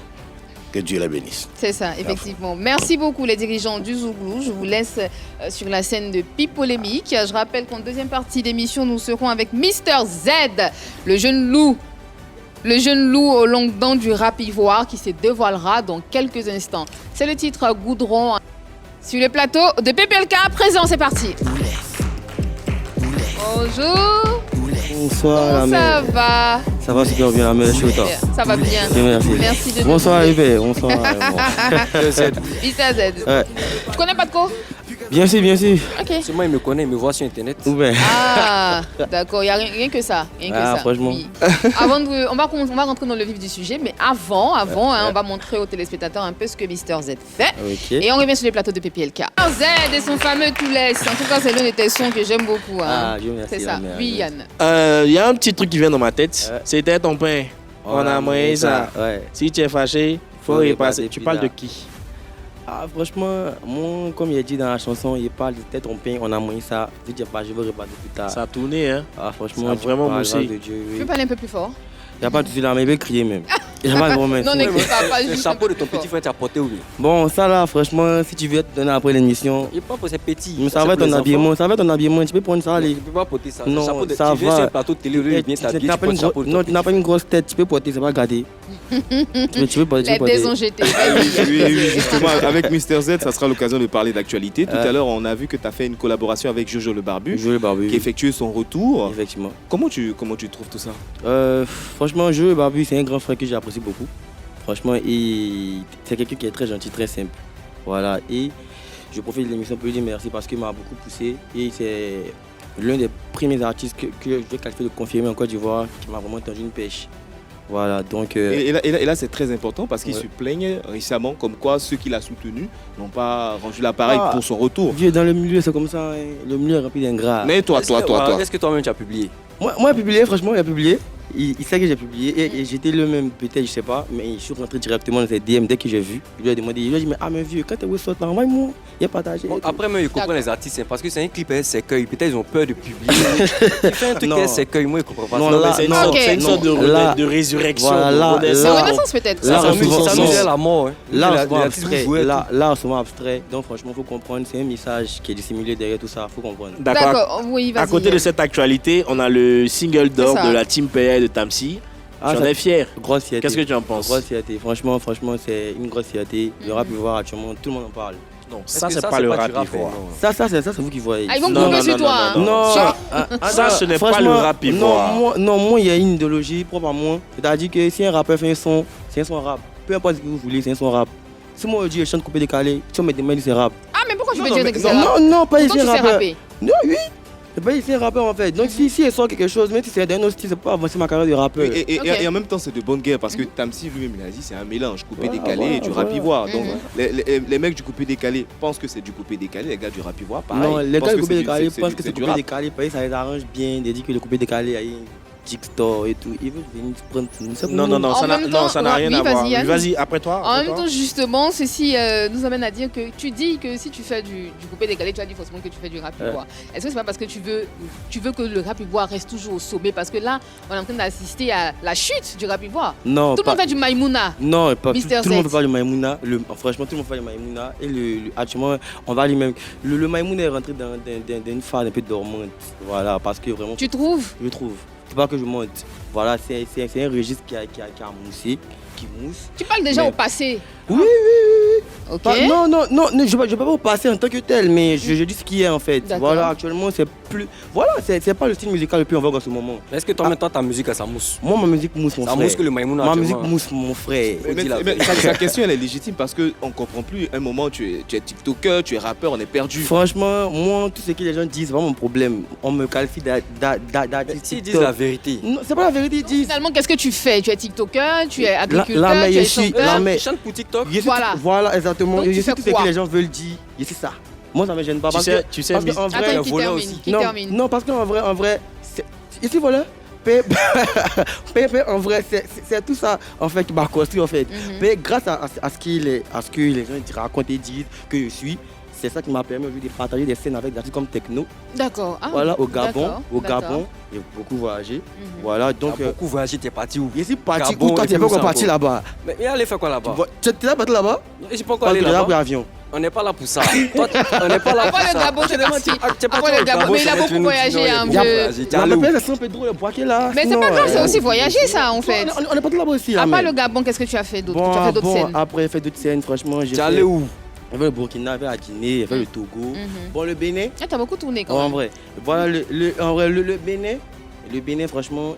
Que Dieu les bénisse. C'est ça, effectivement. Merci beaucoup les dirigeants du Zouglou. Je vous laisse sur la scène de Pipolémique. Je rappelle qu'en deuxième partie d'émission, nous serons avec Mister Z, le jeune loup. Le jeune loup aux longues dents du rap ivoire qui se dévoilera dans quelques instants. C'est le titre Goudron sur le plateau de PPLK. À présent, c'est parti. Bonjour. Bonsoir, la Comment mère. ça va? Ça va super bien, la mère. Je suis au top. Ça va bien. Bien, merci. Merci de Bonsoir, nous Yves. Bonsoir. Mister Z. Ouais. Tu connais pas de quoi? Bien sûr, bien sûr. Ok. C'est moi, il me connaît, il me voit sur Internet. Ouvert. Ah, d'accord, il n'y a rien que ça. Rien que Ah, ça. franchement. Oui. Avant on va rentrer dans le vif du sujet, mais avant on va montrer aux téléspectateurs un peu ce que Mister Z fait. Ok. Et on revient sur les plateaux de PPLK. Z et son fameux Toulès. En tout cas, c'est l'un de tes sons que j'aime beaucoup. Hein. Ah, Dieu merci. C'est ça. la mère. Oui, Yann. Il y a un petit truc qui vient dans ma tête. Ouais. C'était ton pain. On a mangé ça. Ouais. Si tu es fâché, faut y passer. Tu parles de qui? Ah, franchement, moi, comme il a dit dans la chanson, il parle de tête en pain, on a mangé ça. Si tu n'as pas, je vais repasser plus tard. Ça a tourné, hein? Ah, franchement, ça a vraiment par la moussé. grâce de Dieu, Tu oui. peux parler un peu plus fort? Il n'y a pas de souci là, mais il veut crier même. Il n'y a pas de problème. Non, n'écoute pas Le juste. chapeau de ton petit frère, tu as porté où? Bon, ça là, franchement, si tu veux te donner après l'émission, Il pas pour ses petits. mais ça c'est va pour ton les habillement, enfants. ça va ton habillement, tu peux prendre ça, Tu les. peux pas porter ça. Non, Le chapeau de- ça tu viens va. sur le plateau de télé, au lieu de Eh, bien tu t'habiller, n'as tu pas portes une le chapeau de ton non, tu n'as pas une grosse tête, tu peux porter, c'est pas gardé. tu peux porter, Les dés ont jeté. Vas-y. Oui, justement, avec Mister Z, ça sera l'occasion de parler d'actualité. Tout à l'heure, on a vu que tu as fait une collaboration avec Jojo le Barbu, Je le barbu. qui effectue son retour. Effectivement. Comment tu trouves tout ça? Franchement, je le barbu, c'est un grand frère que j'apprécie beaucoup. Franchement, c'est quelqu'un qui est très gentil, très simple. Voilà. Et je profite de l'émission pour lui dire merci parce qu'il m'a beaucoup poussé. Et c'est l'un des premiers artistes que je vais qualifier de confirmer en Côte d'Ivoire qui m'a vraiment tendu une pêche. Voilà, donc... Et là, c'est très important parce qu'il Ouais. se plaignait récemment comme quoi ceux qui l'ont soutenu n'ont pas rendu l'appareil Ah. pour son retour. Dieu, dans le milieu, c'est comme ça. Hein. Le milieu est rempli d'ingrats. Mais toi. Est-ce que toi-même tu as publié? Moi, il a publié, franchement, il a publié. Il sait que j'ai publié et j'étais le même, peut-être, je sais pas, mais je suis rentré directement dans ses DM dès que j'ai vu. Il lui a demandé, il lui a dit, mais ah, mais vieux, quand tu es sorti, envoie-moi, il a partagé. Bon, après, même, il comprend D'accord. les artistes hein, parce que c'est un clip à s'écueil. Peut-être ils ont peur de publier. Tu fais un truc Non. à s'écueil, moi, il comprend pas. Non, ça. là, Mais c'est une non, sorte, ok. c'est une sorte de, non, là, de résurrection, voilà, de là, renaissance. C'est là, Renaissance peut-être. là, Ça, on c'est se un voit- musicien. Ça nous est à la mort. Hein. Là, Les on se voit artistes abstrait. vous jouez, Là, on se voit abstrait. Donc, franchement, il faut comprendre. C'est un message qui est dissimulé derrière tout ça. Il faut comprendre. D'accord. D'accord, oui, vas-y. À côté de cette actualité, on a le single d'or C'est ça. de la team PA et de Tamsi. Ah, J'en ça- ai fier. Grosse fierté. Qu'est-ce que tu en penses? Grosse fierté. Franchement, c'est une grosse fierté. Le rap ivoire actuellement, tout le monde en parle. Non, Est-ce ça, que c'est pas le du rap rap, ivoire. non? Ça, c'est vous qui voyez. Ah, ils vont me Non, couper non, sur non, toi. non, hein. non, Non, Ça, ce n'est pas le franchement, rap ivoire. Non, moi, il y a une idéologie propre à moi. C'est-à-dire que si un rappeur fait un son, c'est un son rap. Peu importe ce que vous voulez, c'est un son rap. Si moi, je dis, je chante coupé décalé, si on me demande, c'est rap. Ah, mais pourquoi tu Non, veux non, dire mais- que c'est rap? Non, pas Pourtant, ici tu un sais rappeur. rapper. Non, oui. C'est pas ici un rappeur en fait. Donc si il sort quelque chose, même si c'est d'un autre style, c'est pas avancer ma carrière de rappeur. Et, Ok. et en même temps, c'est de bonne guerre parce que Tamsi lui-même, il a dit c'est un mélange coupé Voilà, décalé voilà, et du voilà. rap ivoire. Donc, Mhm. les mecs du coupé décalé pensent que c'est du coupé décalé, les gars du rap ivoire, pareil. Non, les pensent gars que du coupé c'est décalé c'est pensent du- que c'est c'est du coupé rap. décalé, parce que ça les arrange bien. Ils disent que le coupé décalé, il y a une Jigsaw et tout. Ils veulent venir prendre tout. En ça n'a même temps, rien oui, à voir. vas-y, Yann. Vas-y, après toi. En après même toi. temps, justement, ceci nous amène à dire que tu dis que si tu fais du coupé décalé, tu as dit forcément que tu fais du rap ivoire. Est-ce que c'est pas parce que tu veux que le rap ivoire reste toujours au sommet? Parce que là, on est en train d'assister à la chute du rap ivoire. Non, Tout le monde fait du Maïmouna. Non, pas tout, Mr. tout le monde Z. fait pas du Maïmouna. Franchement, tout le monde fait du Maïmouna. Et actuellement, on va aller même. Le Maïmouna est rentré dans une phase un peu dormante. Voilà, parce que vraiment, Tu trouves? je trouve. C'est pas que je monte. Voilà, c'est un registre qui a moussé, qui mousse. Tu parles déjà Mais- au passé. Oui. Ok. Non, je ne vais pas vous passer en tant que tel, mais je dis ce qui est en fait. D'accord. Voilà, actuellement, c'est plus. Voilà, c'est pas le style musical le plus en vogue en ce moment. Mais est-ce que toi, maintenant, ta musique, ça mousse? Moi, ma musique mousse mon Ça frère. mousse que le Maïmouna Ma actuellement. musique mousse mon frère. Mais sa question, elle est légitime parce qu'on ne comprend plus. Un moment, tu es TikToker, tu es rappeur, on est perdu. Franchement, moi, tout ce que les gens disent, c'est pas mon problème. On me qualifie d'artiste. S'ils disent TikTok. la vérité. Non, c'est pas la vérité, ils disent. Finalement, qu'est-ce que tu fais? Tu es TikToker, tu es Là, agriculteur, mais tu es je suis- chanteur. là, mais- Tu chantes pour TikTok? Je sais Voilà. Voilà, exactement. Donc, Je tu sais fais tout ce quoi? que les gens veulent dire. Et c'est ça. Moi, ça me gêne pas. Tu Parce sais, que, tu sais, parce Miss- qu'en vrai, Attends, qui voleur termine, aussi. qui non, termine. non, parce qu'en vrai, ici voilà. En vrai, c'est tout ça en fait qui m'a construit en fait. Mais grâce à ce que les gens racontent et disent que je suis, c'est ça qui m'a permis aujourd'hui de partager des scènes avec des artistes comme Techno. D'accord. Ah, Voilà, au Gabon, d'accord. j'ai beaucoup voyagé. Voilà, donc T'as beaucoup voyagé, t'es parti où? je suis parti. Gabon, Où toi, et tu es puis pas où ça, parti encore? là-bas? Mais il allait faire quoi là-bas? Tu es là parti là-bas? Je suis pas encore Parce allé que j'ai pris là-bas. l'avion. On n'est pas là pour ça. Toi, on n'est pas là pour Après le ça. Gabon, c'est parti. T'es parti Après le au Gabon, mais il a c'est beaucoup une autre voyagé, histoire, hein, il a beaucoup vieux. voyagé. T'es Non, allé mais où? après, c'est San Pedro, le Boaké là. Mais c'est Sinon, pas grave, c'est aussi voyager ça en fait. On est pas là-bas aussi. À hein, part mais- le Gabon, qu'est-ce que tu as fait d'autre? Tu as fait d'autres scènes? Après, j'ai fait d'autres scènes, franchement. T'es allé où? J'ai fait le Burkina, j'ai fait la Guinée, j'ai fait le Togo. Bon, le Bénin, Ah, t'as beaucoup tourné quand en même. vrai. Voilà, en vrai, le Bénin. Le Bénin, franchement,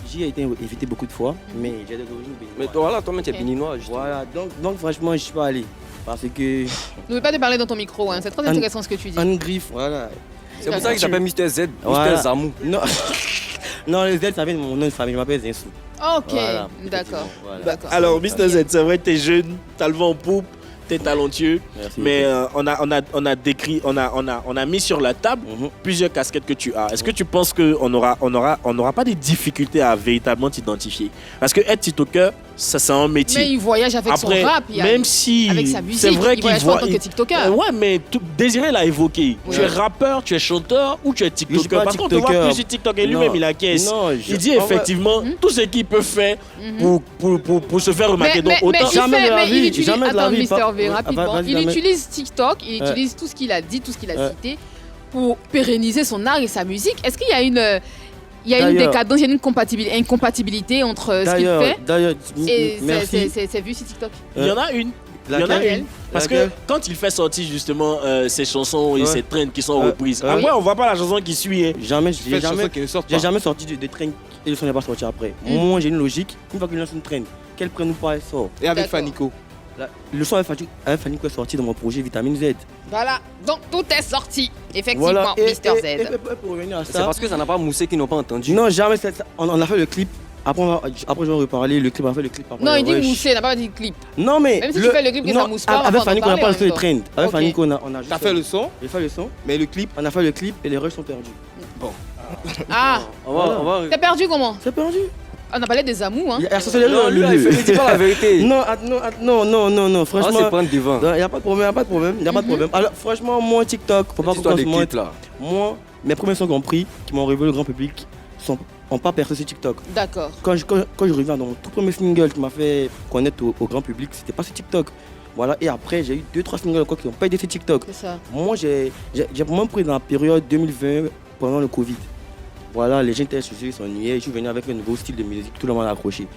j'y ai été invité beaucoup de fois, mais j'ai des origines Mais béninoises. toi, voilà, toi-même, t'es Ok. béninois. justement. Voilà, donc franchement, je suis pas allé. Parce que, N'oublie pas de parler dans ton micro, hein. C'est très intéressant ce que tu dis. en griffe, voilà. C'est pour ça qu'il s'appelle Mr. Z, Voilà. Mr. Zamou. Non, non, les Z, ça vient de mon nom de famille, je m'appelle Zinsou. Ok, Voilà, d'accord. voilà. D'accord. Alors, Mr. Z, c'est vrai, t'es jeune, t'as le vent en poupe, t'es talentueux, Merci mais beaucoup. on a mis sur la table Mhm. plusieurs casquettes que tu as. Est-ce que tu penses qu'on n'aura pas des difficultés à véritablement t'identifier? Parce que être TikToker, ça c'est un métier. Mais il voyage avec Après, son rap, il y a- même si avec sa c'est musique. vrai Il qu'il voyage pas en voit, tant que TikToker. Ouais, mais Désiré l'a évoqué. Oui. Tu es rappeur, tu es chanteur ou tu es Je suis TikToker? pas Parce qu'on te voit TikToker. plus sur TikTok et lui-même Non. il acquiesce. Non, Il dit en vrai- effectivement tout ce qu'il peut faire pour se faire remarquer. Donc mais autant. Jamais de la il vie, utilise, jamais de la attends, vie, Mr. pas- V, ouais, rapidement, vas-y, il jamais. utilise TikTok, il Ouais. utilise tout ce qu'il a dit, tout ce qu'il a Ouais. cité pour pérenniser son art et sa musique. Est-ce qu'il y a une D'ailleurs- décadence, il y a une incompatibilité entre ce qu'il fait D'ailleurs, et merci. c'est vu sur TikTok? Il y en a une. Il y en a Laquelle une. Parce que Laquelle quand il fait sortir justement ses chansons et Ouais. ses trends qui sont reprises, Ouais. après on voit pas la chanson qui suit. Hein. Jamais, Fais une chanson qui ne sort j'ai pas. jamais sorti de train et le son n'est pas sorti après. Moi, j'ai une logique. Une fois qu'il lance une train, qu'elle prenne ou pas, elle sort. Et avec D'accord. Fanico. Le son avec Fanico est sorti dans mon projet Vitamine Z. Voilà, donc tout est sorti, effectivement, Voilà. Mr. Et Z. pour revenir à C'est ça. parce que ça n'a pas moussé qu'ils n'ont pas entendu. Non, jamais. On a fait le clip. Après, je vais en reparler. Le clip, on a fait le clip. Après, Non, il dit rush. mousser, il n'a pas dit clip. Non, mais. Même si tu fais le clip que ça mousse pas, on va Avec en Fanico, on n'a parler pas lancé le en trend. même Avec Ok. Fanico, on a juste. T'as fait le son, J'ai fait le son. mais le clip, On a fait le clip et les rushs sont perdus. Ah, On va. t'as perdu comment? C'est perdu. On a parlé des amours, hein. Il y a sorti le- Non, lui, là, il dit pas la vérité. Non, non, On va se franchement. prendre devant. Il n'y a pas de problème, il n'y a pas de problème, il n'y a pas de problème. Alors, franchement, moi, TikTok, faut pas Cette histoire qu'on de se montre. clip là. Moi, mes premiers sons qu'on pris, qui m'ont révélé le grand public, n'ont pas percé sur TikTok. D'accord. Quand je reviens dans mon tout premier single qui m'a fait connaître au grand public, c'était pas sur TikTok. Voilà, et après, j'ai eu 2-3 singles quoi, qui n'ont pas été sur TikTok. C'est ça. Moi, j'ai vraiment pris dans la période 2020, pendant le Covid. Voilà, les gens étaient chez eux, ils s'ennuyaient. Je suis venu avec un nouveau style de musique, tout le monde a accroché.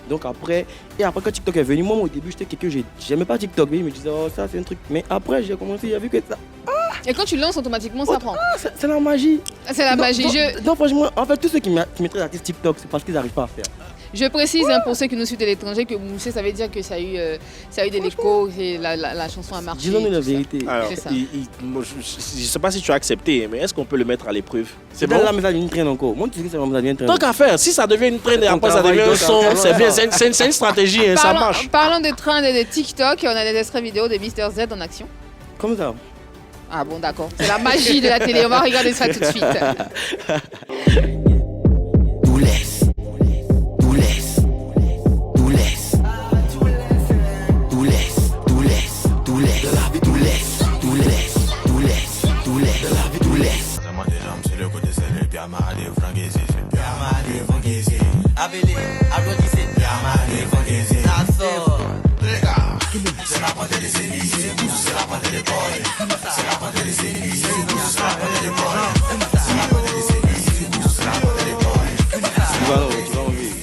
Donc après quand TikTok est venu, moi au début j'étais quelqu'un, j'aimais pas TikTok, mais je me disais oh ça c'est un truc. Mais après j'ai commencé, j'ai vu que ça, Et quand tu lances automatiquement, ça prend. c'est la magie. C'est la magie. Non, franchement, en fait tous ceux qui mettraient l'artiste TikTok, c'est parce qu'ils n'arrivent pas à faire. Je précise pour ceux qui nous suivent de l'étranger que Moussé, ça veut dire que ça a eu de l'écho, que la chanson a marché. Disons-nous la tout ça. vérité. Alors, C'est ça. moi, je ne sais pas si tu as accepté, mais est-ce qu'on peut le mettre à l'épreuve? C'est bon? Là, mais ça devient une traîne encore. Moi, tu sais que ça devient une traîne. Tant qu'à faire, si ça devient une traîne et ton après ça travail, devient un donc, son, alors, c'est bien, alors. c'est une stratégie, hein, ça marche. Parlons de trend et de TikTok, on a des extraits vidéo de Mr Z en action. Comme ça. Ah bon, d'accord. C'est la magie de la télé. On va regarder ça tout de suite.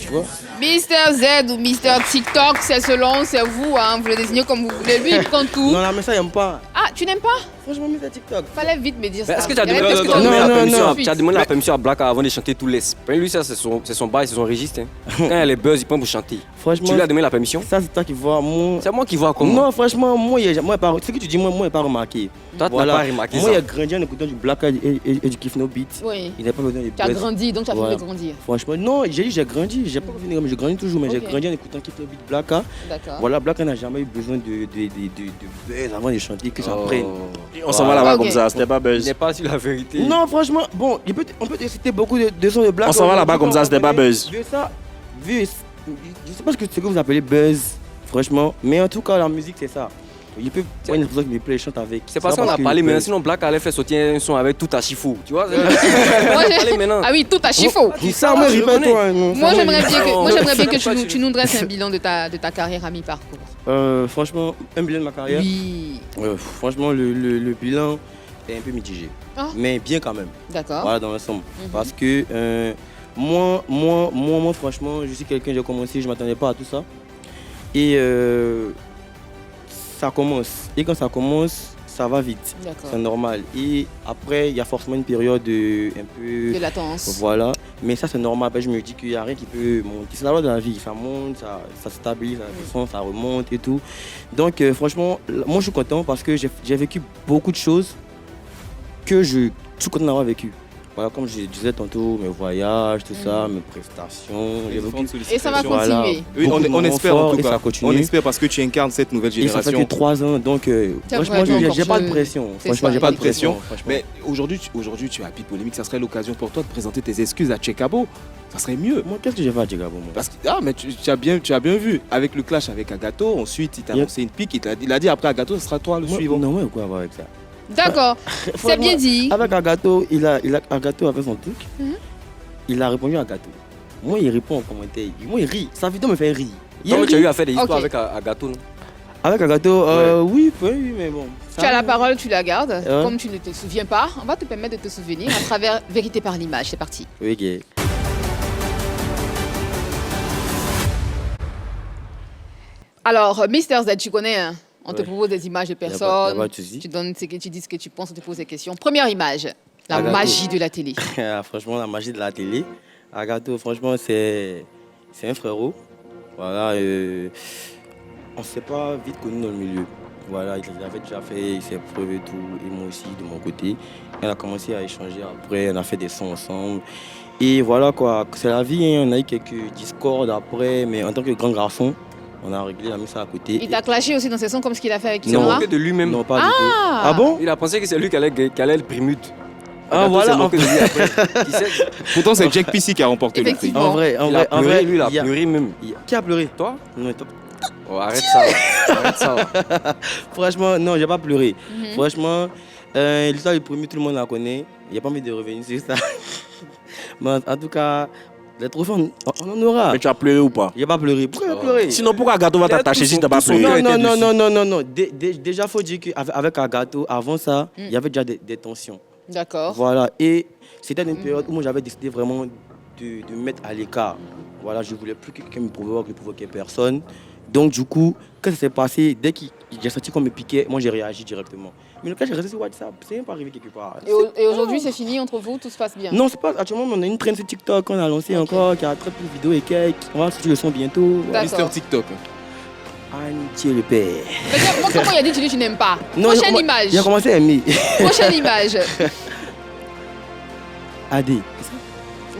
Tu vois. Mr Z ou Mr TikTok, c'est selon, c'est vous, hein, vous le désignez comme vous voulez. Lui, il prend tout. Non, mais ça, j'aime pas. Ah, tu n'aimes pas? Franchement, mais c'est TikTok. Fallait vite me dire ça. Est-ce que tu as Il y demandé, avait peut-être que non, non, tu as demandé la permission à Black avant de chanter tous les. Lui, ça, c'est son bail, c'est son registre. Hein. Quand il y a les buzz, il prend pour chanter. Franchement, Tu lui as demandé la permission? ça, c'est toi qui vois. Moi... C'est moi qui vois comment. Non, franchement, moi, ce que tu dis, moi, je n'ai pas remarqué. Toi, tu n'as pas remarqué Moi, ça. il a grandi en écoutant du Black et du Kiff No Beat. Oui. Il n'a pas besoin de Tu as buzz. grandi, donc tu as Voilà. fait grandir. Franchement, non, j'ai dit j'ai grandi. J'ai pas fini comme je grandis toujours, mais j'ai Ok. grandi en écoutant Kiff No Beat Black. Hein. D'accord. Voilà, Black n'a jamais eu besoin de buzz avant de chanter, que ça prenne. On s'en va là-bas Ok. comme ça, c'était pas Il buzz. n'est pas sur la vérité. Non, franchement, bon, on peut te citer beaucoup de sons de Black. On s'en va là-bas comme ça, c'était pas buzz. Vu ça, je sais pas ce que vous appelez buzz, franchement, mais en tout cas, la musique, c'est ça. Il peut prendre une personne qui me plaît, chante avec. C'est parce qu'on a parlé maintenant, sinon Black allait faire sortir un son avec tout à Chifou. Tu vois? Moi, On a parlé maintenant. Ah oui, tout à chiffon. Dis ça, moi, je répète-toi. Moi, j'aimerais bien que Non, tu nous dresses un bilan de ta carrière à mi-parcours. Franchement, un bilan de ma carrière. Oui. Franchement, le bilan est un peu mitigé. Ah. Mais bien quand même. D'accord. Voilà, dans l'ensemble. Mhm. Parce que moi, franchement, je suis quelqu'un, j'ai commencé, je ne m'attendais pas à tout ça. Et ça commence. Et quand ça commence, ça va vite. D'accord. C'est normal. Et après, il y a forcément une période un peu... De latence. Voilà. Mais ça, c'est normal. Après, je me dis qu'il n'y a rien qui peut monter. C'est la loi de la vie. Ça monte, ça se stabilise, ça remonte et tout. Donc, franchement, moi, je suis content parce que j'ai vécu beaucoup de choses que je suis content d'avoir vécu. Voilà, comme je disais tantôt, mes voyages, tout ça, mes prestations. J'ai vécu. Et ça va Voilà. continuer. Oui, Beaucoup de on moments espère en forts tout et cas. ça continue. On espère parce que tu incarnes cette nouvelle Et ça fait que génération. 3 ans, donc C'est franchement, vrai, j'ai encore pas de jeune. pression. C'est Franchement, ça, j'ai il pas y a de des pression. Mais aujourd'hui, tu as Pete Polémique, ça serait l'occasion pour toi de présenter tes excuses à Tchekabo. Ça serait mieux. Moi, qu'est-ce que j'ai fait à Djegabo, moi Parce que, mais tu as bien vu. Avec le clash avec Agato, ensuite il t'a annoncé une pique. Il a dit après Agato, ce sera toi le Moi, suivant. Non, moi, quoi avoir avec ça. D'accord. C'est Franchement, bien dit. Avec Agato, Agato avait son truc. Il a répondu à Agato. Moi, il répond en commentaire. Moi, il rit. Sa vidéo me fait rire. Donc tu as eu à faire des histoires Ok. avec Agato, non? Avec Agato, Ouais. oui, mais bon. Tu as la parole, tu la gardes. Ouais. Comme tu ne te souviens pas, on va te permettre de te souvenir à travers Vérité par l'image. C'est parti. Ok. Alors, Mister Z, tu connais, hein? On te Ouais. propose des images de Y a personnes. pas de souci. Tu donnes ce que tu dis, ce que tu penses, on te pose des questions. Première image, la Agato. magie de la télé. Franchement, la magie de la télé. Agato, franchement, c'est un frérot. Voilà, on ne s'est pas vite connus dans le milieu. Voilà, il avait déjà fait ses preuves et tout, et moi aussi de mon côté. On a commencé à échanger après, on a fait des sons ensemble. Et voilà quoi, c'est la vie, hein. On a eu quelques discordes après, mais en tant que grand garçon, on a réglé, on a mis ça à côté. Il t'a clashé aussi dans ses sons comme ce qu'il a fait avec Non. Kisora. Que de lui-même. Non, pas du tout. Ah bon? Il a pensé que c'est lui qui allait le primute. Ah voilà, En... Qui sait, Pourtant, c'est Jack PC qui a remporté le prix. Effectivement. en vrai, il a pleuré, lui, il a y pleuré même. Qui a pleuré? Toi? Non, toi. Oh, arrête ça. Arrête ça. Franchement, non, j'ai pas pleuré. Mhm. Franchement, l'histoire du premier, tout le monde la connaît. Il n'y a pas envie de revenir sur ça. Mais en tout cas, les trophées, on en aura. Mais tu as pleuré ou pas? J'ai pas pleuré. Pourquoi j'ai pleuré? Sinon, pourquoi Agato va t'attacher si tu n'as pas pleuré? Non. Déjà, il faut dire qu'avec Agato, avant ça, il y avait déjà des tensions. D'accord. Voilà. Et c'était une période où moi, j'avais décidé vraiment de me mettre à l'écart. Voilà, je voulais plus que quelqu'un me provoque, je ne provoquais personne. Donc du coup, quand ça s'est passé, dès que j'ai senti qu'on me piquait, moi j'ai réagi directement. Mais le cas, j'ai resté sur WhatsApp, c'est même pas arrivé quelque part. Et aujourd'hui, c'est fini entre vous, tout se passe bien? Non, c'est pas. Actuellement, on a une traîne sur TikTok qu'on a lancé encore, qui a très peu de vidéos et quelques. On va sortir le son bientôt. D'accord. Mister TikTok. Antier le père. Mais moi, comment il a dit que tu n'aimes pas? Non, Prochaine image. Il a commencé à aimer. Prochaine image. AD.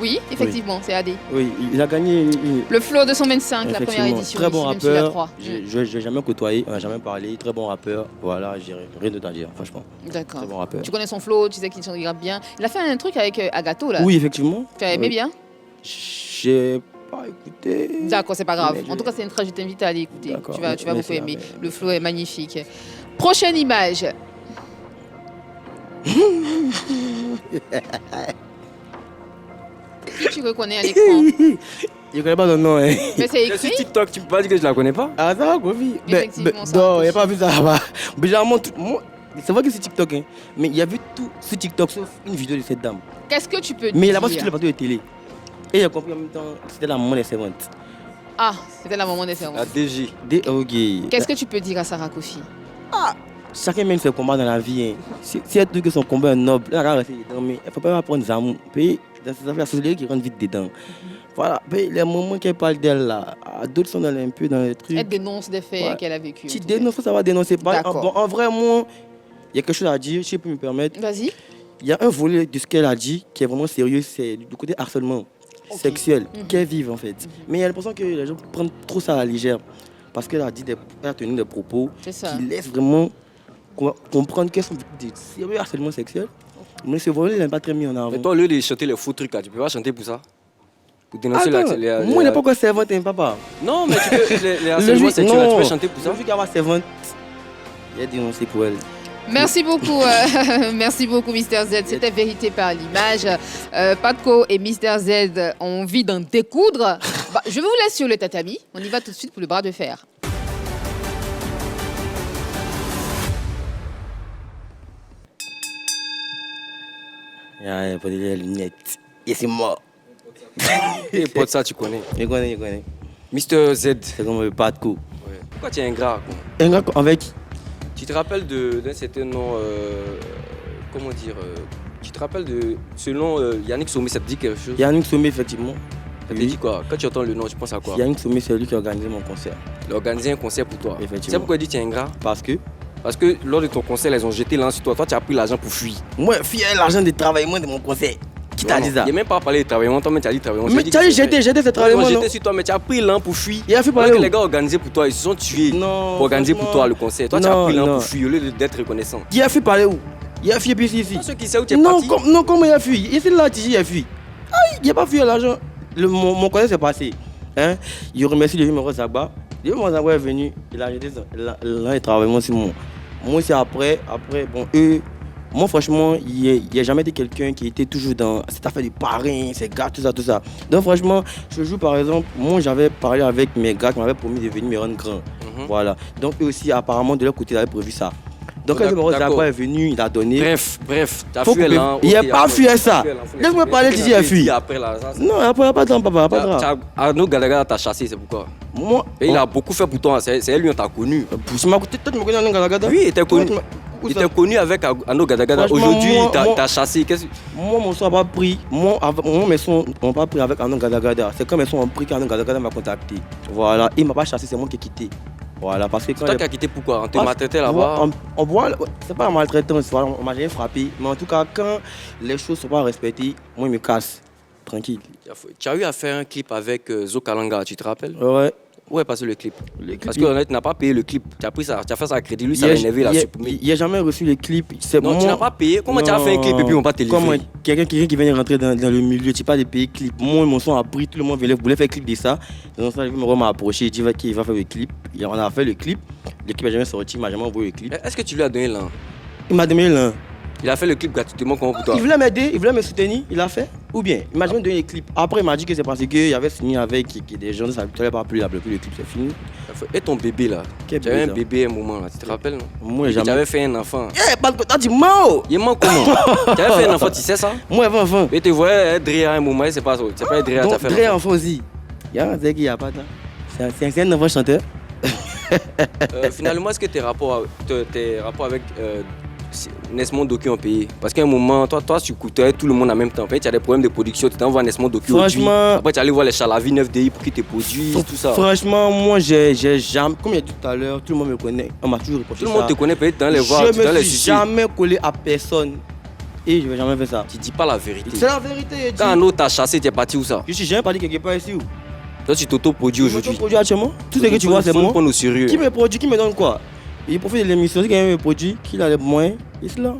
Oui, effectivement, c'est AD. Oui, il a gagné. Le flow de 125, la première Effectivement, édition. très bon ici, même sur la rappeur. 3. Je n'ai jamais côtoyé, on n'a jamais parlé. Très bon rappeur. Voilà, j'ai rien d'autre à dire, franchement. D'accord. Très bon rappeur. Tu connais son flow, tu sais qu'il se grappe bien. Il a fait un truc avec Agato là. Oui, effectivement. Tu as aimé bien? J'ai pas écouté. D'accord, c'est pas grave. Mais En tout cas, c'est une trace, je t'invite à aller écouter. D'accord. Tu vas Mais beaucoup c'est- aimer. mais- Le flow est magnifique. Prochaine image. Qui tu reconnais à l'écran? Je connais pas le nom, hein. Mais c'est Je suis écrit. TikTok, tu peux pas dire que je la connais pas? Ah, ça va, quoi, vie. Effectivement, ça non, va, il n'y a pas vu ça là-bas. Mais généralement, moi, c'est vrai que c'est TikTok, hein. Mais il y a vu tout sur TikTok sauf une vidéo de cette dame. Qu'est-ce que tu peux Mais dire? là-bas, sur tous les plateaux de télé. Et il a compris en même temps, c'était la maman des servantes. Ah, c'était la maman des servants. La DG. Ok. Qu'est-ce que tu peux dire à Sarah Kofi? Chacun mène ses combats dans la vie. Hein. Si elle trouve que son combat est noble, elle va rester dedans. Mais il ne faut pas prendre des amours. Puis, dans ces affaires, c'est lui qui rentre vite dedans. Voilà. Puis, les moments qu'elle parle d'elle, là, d'autres sont un peu dans les trucs. Elle dénonce des faits Ouais. qu'elle a vécu. Tu dénonces, ça va dénoncer. D'accord. Bon, en vrai, moi, il y a quelque chose à dire, si je peux me permettre. Vas-y. Il y a un volet de ce qu'elle a dit qui est vraiment sérieux, c'est du côté harcèlement sexuel qu'elle vive en fait. Mais il y a l'impression que les gens prennent trop ça à la légère parce qu'elle a dit elle a tenu des propos C'est ça. qui laissent vraiment comprendre qu'elles sont victimes de sérieux harcèlement sexuel. Mais ce volet n'est pas très mis en avant. Mais toi, au lieu de chanter les faux trucs là, tu peux pas chanter pour ça? Pour dénoncer la. Attends, moi, il n'est pas encore servante, hein, papa. Non, mais tu peux. Les Le harcèlements juif- sexuels, là, tu non. peux chanter pour ça? Le juif qui va servante, il a dénoncé pour elle. Merci beaucoup, merci beaucoup Mister Z. C'était Vérité par l'image. Patko et Mister Z ont envie d'en découdre. Bah, je vous laisse sur le tatami. On y va tout de suite pour le bras de fer. Il a pas les lunettes. Et c'est mort. Et pour ça, tu connais. Je connais. Mister Z. C'est comme pas de coup. Ouais. Pourquoi tu es ingrat quoi? Un gars avec. Tu te rappelles d'un certain nom. Comment dire Tu te rappelles de. Selon Yannick Sommet, ça te dit quelque chose? Yannick Sommet, effectivement. Ça te dit quoi? Quand tu entends le nom, tu penses à quoi? Yannick Sommet, c'est lui qui a organisé mon concert. Il a organisé un concert pour toi. Effectivement. Tu sais pourquoi il dit que tu es ingrat? Parce que Parce que lors de ton concert, ils ont jeté l'an sur toi. Toi, tu as pris l'argent pour fuir. moi, fier l'argent de travaillement de mon concert. Qui t'a dit ça? Il n'a même pas parlé de travaillement. Toi, mais tu as dit travaillement. Mais tu as dit jeter ce travaillement. Ils ont Non, jeté sur toi, mais tu as pris l'an pour fuir. il a fait Parce parler. que les gars ont organisé pour toi, ils se sont tués Non. pour organiser pour franchement. toi le concert. Toi, tu as Non, pris l'an non. pour fuir au lieu d'être reconnaissant. Qui a fait parler où? Il a fui puis ici. Toi, ceux qui savent où tu es Non, parti. non, comment il a fui? Ici, là, il a fui. Aïe, il n'a pas fui l'argent. Mon concert s'est passé. Hein? Il remercie le numéro Zagba. Le numéro Zagba est venu. Il a jeté l'an de travaillement sur moi. Moi aussi, après, bon, eux. Moi, franchement, il n'y a jamais été quelqu'un qui était toujours dans cette affaire de parrain, ces gars, tout ça. Donc, franchement, ce jour, par exemple, moi, j'avais parlé avec mes gars qui m'avaient promis de venir me rendre grand. Voilà. Donc, eux aussi, apparemment, de leur côté, ils avaient prévu ça. Donc, quand le numéro D'accord. Zagba est venu, il a donné. Bref, tu as Faut fui couper. l'an. Il n'a ok, pas après, fui à ça. tu as fui l'an, faut Laisse-moi l'expliquer. parler, Tu Didi a l'as fui. dit après là. ça, Non, après, pas de temps, papa, pas de temps. Arnaud Gadaga t'a chassé, c'est pourquoi? Moi, Et il a beaucoup fait pour toi, c'est elle lui on t'a connu. Tu m'as coûté, toi, tu me connais en Galagada? Oui, il était connu. Où Il ça? était connu avec Arnaud Gadaga. Franchement, Aujourd'hui, moi- il t'a chassé. Moi, mon son n'a pas pris. Moi, mes sons n'ont pas pris avec Anon Gadagada. C'est quand mes sons ont pris qu'Anon Gadagada m'a contacté. Voilà. Il ne m'a pas chassé, c'est moi qui ai quitté. Voilà. Parce que quand. C'est toi qui as quitté pourquoi? On te Parce- maltraitait là-bas. On voit, c'est pas un maltraitance, voilà, on m'a jamais frappé. Mais en tout cas, quand les choses ne sont pas respectées, moi, je me casse. Tranquille. Tu as eu à faire un clip avec Zo Kalanga, tu te rappelles? Ouais. Où est passé le clip? Le clip, Parce que tu n'as pas payé le clip. Tu as pris ça, tu as fait ça à crédit. Lui, ça l'a énervé, il a supprimé. Il n'a jamais reçu les clips. Non, tu n'as pas payé. Comment tu as fait un clip et puis on va te Comment livrer? quelqu'un qui vient rentrer dans le milieu, tu pas de payer clip. Moi, mon son a pris, tout le monde voulait faire clip de ça. Donc, ça, il m'a approché, il dit qu'il va faire le clip. On a fait le clip. Le clip n'a jamais sorti, il m'a jamais envoyé le clip. Est-ce que tu lui as donné l'an? Il m'a donné l'un. Il a fait le clip gratuitement comment pour toi? Il voulait m'aider, il voulait me soutenir, il l'a fait. Ou bien, il m'a jamais donné le clip. Après, il m'a dit que c'est parce qu'il avait signé avec des gens, ça ne pas plus, il a plus le clip, c'est fini. Et ton bébé là? Quel Tu avais un bébé, bébé à un moment là, tu te rappelles non? Moi, Et jamais. tu avais fait un enfant. Eh, pas de t'as dit mao. Il est mort comment? Tu avais fait un enfant, tu sais ça? Moi, avant. Et tu voyais Drea à un moment, c'est pas Drea, tu as Donc, fait Dre l'enfant. enfant aussi. C'est qu'il n'y a pas de... C'est un nouveau chanteur. Finalement, est-ce que tes rapports avec Nesmond Doki ont payé? Parce qu'à un moment, toi tu écoutais tout le monde en même temps. En fait, tu as des problèmes de production, tu t'envoies Nesmond Doki aujourd'hui. Après, tu allais voir les Chalavi 9DI pour qu'ils te produisent, tout ça. Franchement, moi, j'ai jamais... Comme il a dit tout à l'heure, tout le monde me connaît. On m'a toujours reproché ça. Tout le monde te connaît peut-être dans les voix, Je dans me les suis suicides. jamais collé à personne. Et je vais jamais faire ça. Tu dis pas la vérité. C'est la vérité. Quand un autre t'a chassé, t'es parti où ça? Je suis jamais parti quelque part ici. Toi, tu t'auto-produis aujourd'hui. Produit actuellement. Tout ce que tu vois, c'est moi. Prends au sérieux. Qui me produit, qui me donne quoi? Il profite de l'émission, si quelqu'un me produit, qu'il a les moyens, il se là.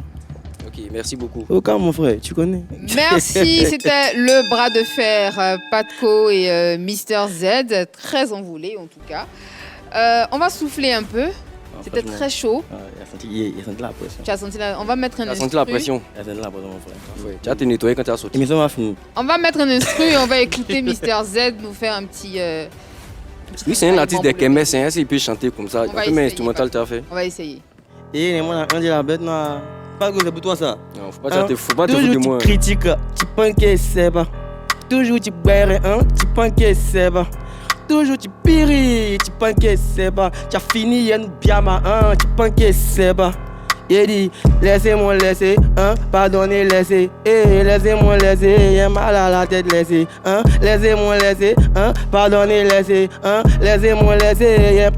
Ok, merci beaucoup. Aucun, mon frère, tu connais. Merci, c'était le bras de fer, Patco et Mister Z, très envolé en tout cas. On va souffler un peu, c'était très chaud. Il a senti la pression. Tu as senti on va mettre un Tu as instru. senti la pression. Il a senti la pression, mon frère. Ouais. Tu as te nettoyer quand tu as sauté. L'émission va finir. On va mettre un instru et on va écouter Mister Z nous faire un petit... Lui, c'est un artiste de Kemes, il peut chanter comme ça. On va Un peu mais essayer, instrumental, tu as fait. On va essayer. Et moi, on dit la bête, non. Pas que c'est pour toi ça. Non, faut pas te foutre de Toujours moi. tu critiques, tu penses que c'est pas. Toujours tu berres, tu penses que c'est pas. Toujours tu pires, tu penses que c'est pas. Tu as fini, un bien ma tu penses que c'est pas. Il dit, laissez-moi laisser, pardonnez, laissez, laissez-moi laisser, j'ai mal à la tête, laissez, laissez-moi laisser, pardonnez, laissez, laissez-moi laisser,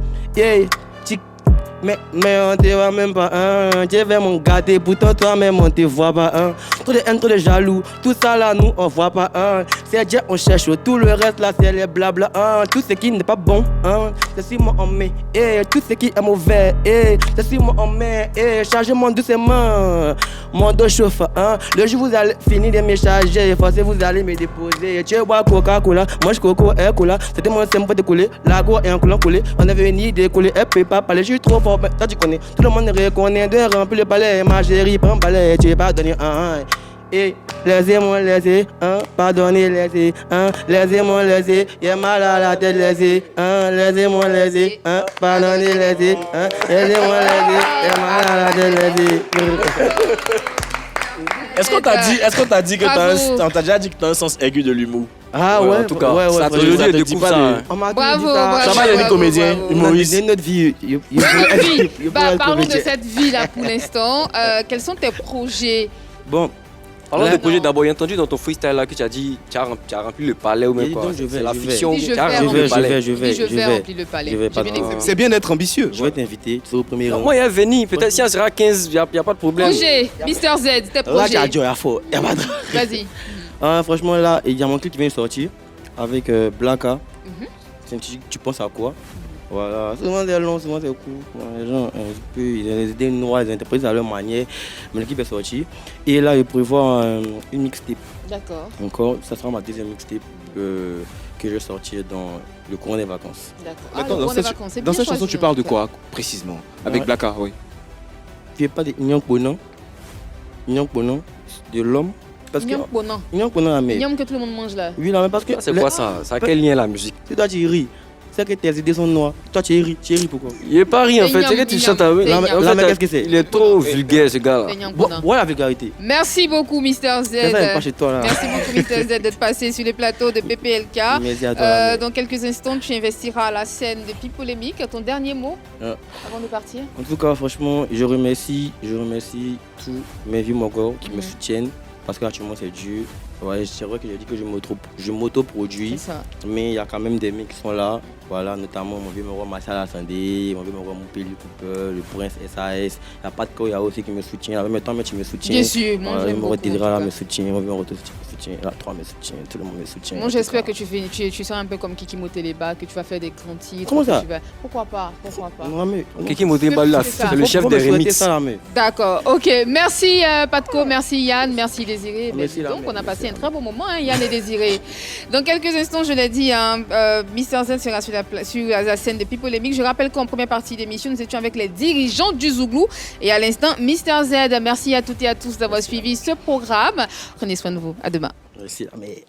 mais on te voit même pas, je vais m'en gâter, pourtant toi-même on te voit pas, trop de haine, trop de jaloux, tout ça là nous on voit pas, c'est Dieu on cherche, tout le reste là c'est les blabla, tout ce qui n'est pas bon, c'est si moi on met, tout ce qui est mauvais, c'est si moi on met, chargez-moi doucement, mon dos chauffe, le jour vous allez finir de me charger, forcément vous allez me déposer, tu bois Coca-Cola, moi je coco et cola, c'était mon simple de couler, la go et un coulant collé, on est venu décoller, et puis pas parler, je suis trop fort, toi tu connais, tout le monde reconnaît, de remplir le palais, ma chérie, prends balai, tu es pardonné, et laissez-moi laisser, pardonnez, laissez, laissez-moi laisser, y'a mal à la tête, laissez, laissez-moi laisser, pardonnez, laissez, laissez-moi laisser, y'a mal à la tête, laissez. Est-ce qu'on t'a dit que on t'a déjà dit que t'as un sens aigu de l'humour? Ah ouais, en tout cas, ouais, ça ouais, te ça te dit découvre pas ça. de- on m'a Bravo, dit ça. bravo. Ça va, les comédiens, bravo. humoristes. C'est notre vie. Parlons de cette vie-là pour l'instant. Quels sont tes projets? Bon, Parlons Là, de projet non. d'abord, j'ai entendu dans ton freestyle là que tu as dit tu as rempli le palais ou Il même dit quoi. donc, je vais, C'est la je vais. fiction. Il dit, je tu as vais, rempli le palais. je vais remplir le palais. Je vais pas J'ai bien trop- aimé. C'est bien d'être ambitieux. Je vais t'inviter, tu es au premier rang. Moi, il y a Veni, peut-être si on sera 15, il n'y a pas de problème. Projet, Mister Z, tes Là, tu as projets. dit, il faut. Y a pas de- Vas-y. Franchement, là, il y a mon clip qui vient de sortir avec Blacka. Mhm. C'est un petit tu penses à quoi? Voilà, souvent c'est long, souvent c'est court. Les gens, ils ont des idées noires, ils interprètent à leur manière. Mais l'équipe est sortie. Et là, ils prévoient une mixtape. D'accord, Encore, ça sera ma deuxième mixtape que je vais sortir dans le courant des vacances. d'accord. Maintenant, le dans cours des cette, vacances, c'est dans bien cette chanson, choisi, tu en parles tout de cas. quoi précisément? Avec Ouais. Blacka, oui. Tu n'es pas de Nyang Ponon, de l'homme. Parce que Nyam Ponan. Nyang Ponon, la mère. Nyam que tout le monde mange là. Oui, là, mais parce que. C'est quoi ça? Ça a quel lien la musique? C'est toi, tu ris. C'est que tes idées sont noires. Toi, tu ris pourquoi? Il n'est pas rien en C'est fait, c'est que Nyam, tu Nyam. chantes avec. C'est En Nyam. fait, Là, mais qu'est-ce que c'est? il est trop vulgaire ce gars là. C'est Nyam Ponan. Voilà la vulgarité. Merci beaucoup, Mister Z. C'est ça, elle est pas chez toi là. Merci beaucoup, Mister Z, d'être passé sur les plateaux de PPLK. Merci à toi. Dans quelques instants, tu investiras à la scène de Pipolémique. Ton dernier mot avant de partir? En tout cas, franchement, je remercie tous mes vieux mogos qui me soutiennent parce qu'actuellement c'est dur. Ouais, c'est vrai que j'ai dit que je m'auto-produis, C'est ça. mais il y a quand même des mecs qui sont là. Voilà, notamment mon vieux moro Martial Assandé, mon vieux moro Moupeli Cooper, le Prince SAS. Il n'y a pas de cas, il y a aussi qui me soutient. En même temps, mais tu me soutiens. Bien sûr, moi Voilà, j'aime le beaucoup. moro en tout Tidra là cas. me soutient, mon vieux moro me soutient, la 3 me soutient, tout le monde me soutient. Moi j'espère que tu seras un peu comme Kiki Moteleba, que tu vas faire des grands titres. Comment que ça tu vas- Pourquoi pas? Pourquoi pas? Non, mais. Kiki Motemba là, C'est ça. c'est le chef Faut des me souhaiter remix. ça, là, mais. D'accord, ok. Merci Patco, merci Yann, merci Désiré. Merci, Donc là, on a passé merci. un très bon moment, hein, Yann et Désiré. Dans quelques instants, je l'ai dit, hein, Mister Z sera sur la scène de Pipolémique. Je rappelle qu'en première partie d'émission, nous étions avec les dirigeants du Zouglou. Et à l'instant, Mister Z, merci à toutes et à tous d'avoir suivi ce programme. Prenez soin de vous. À demain. Merci, là, mais.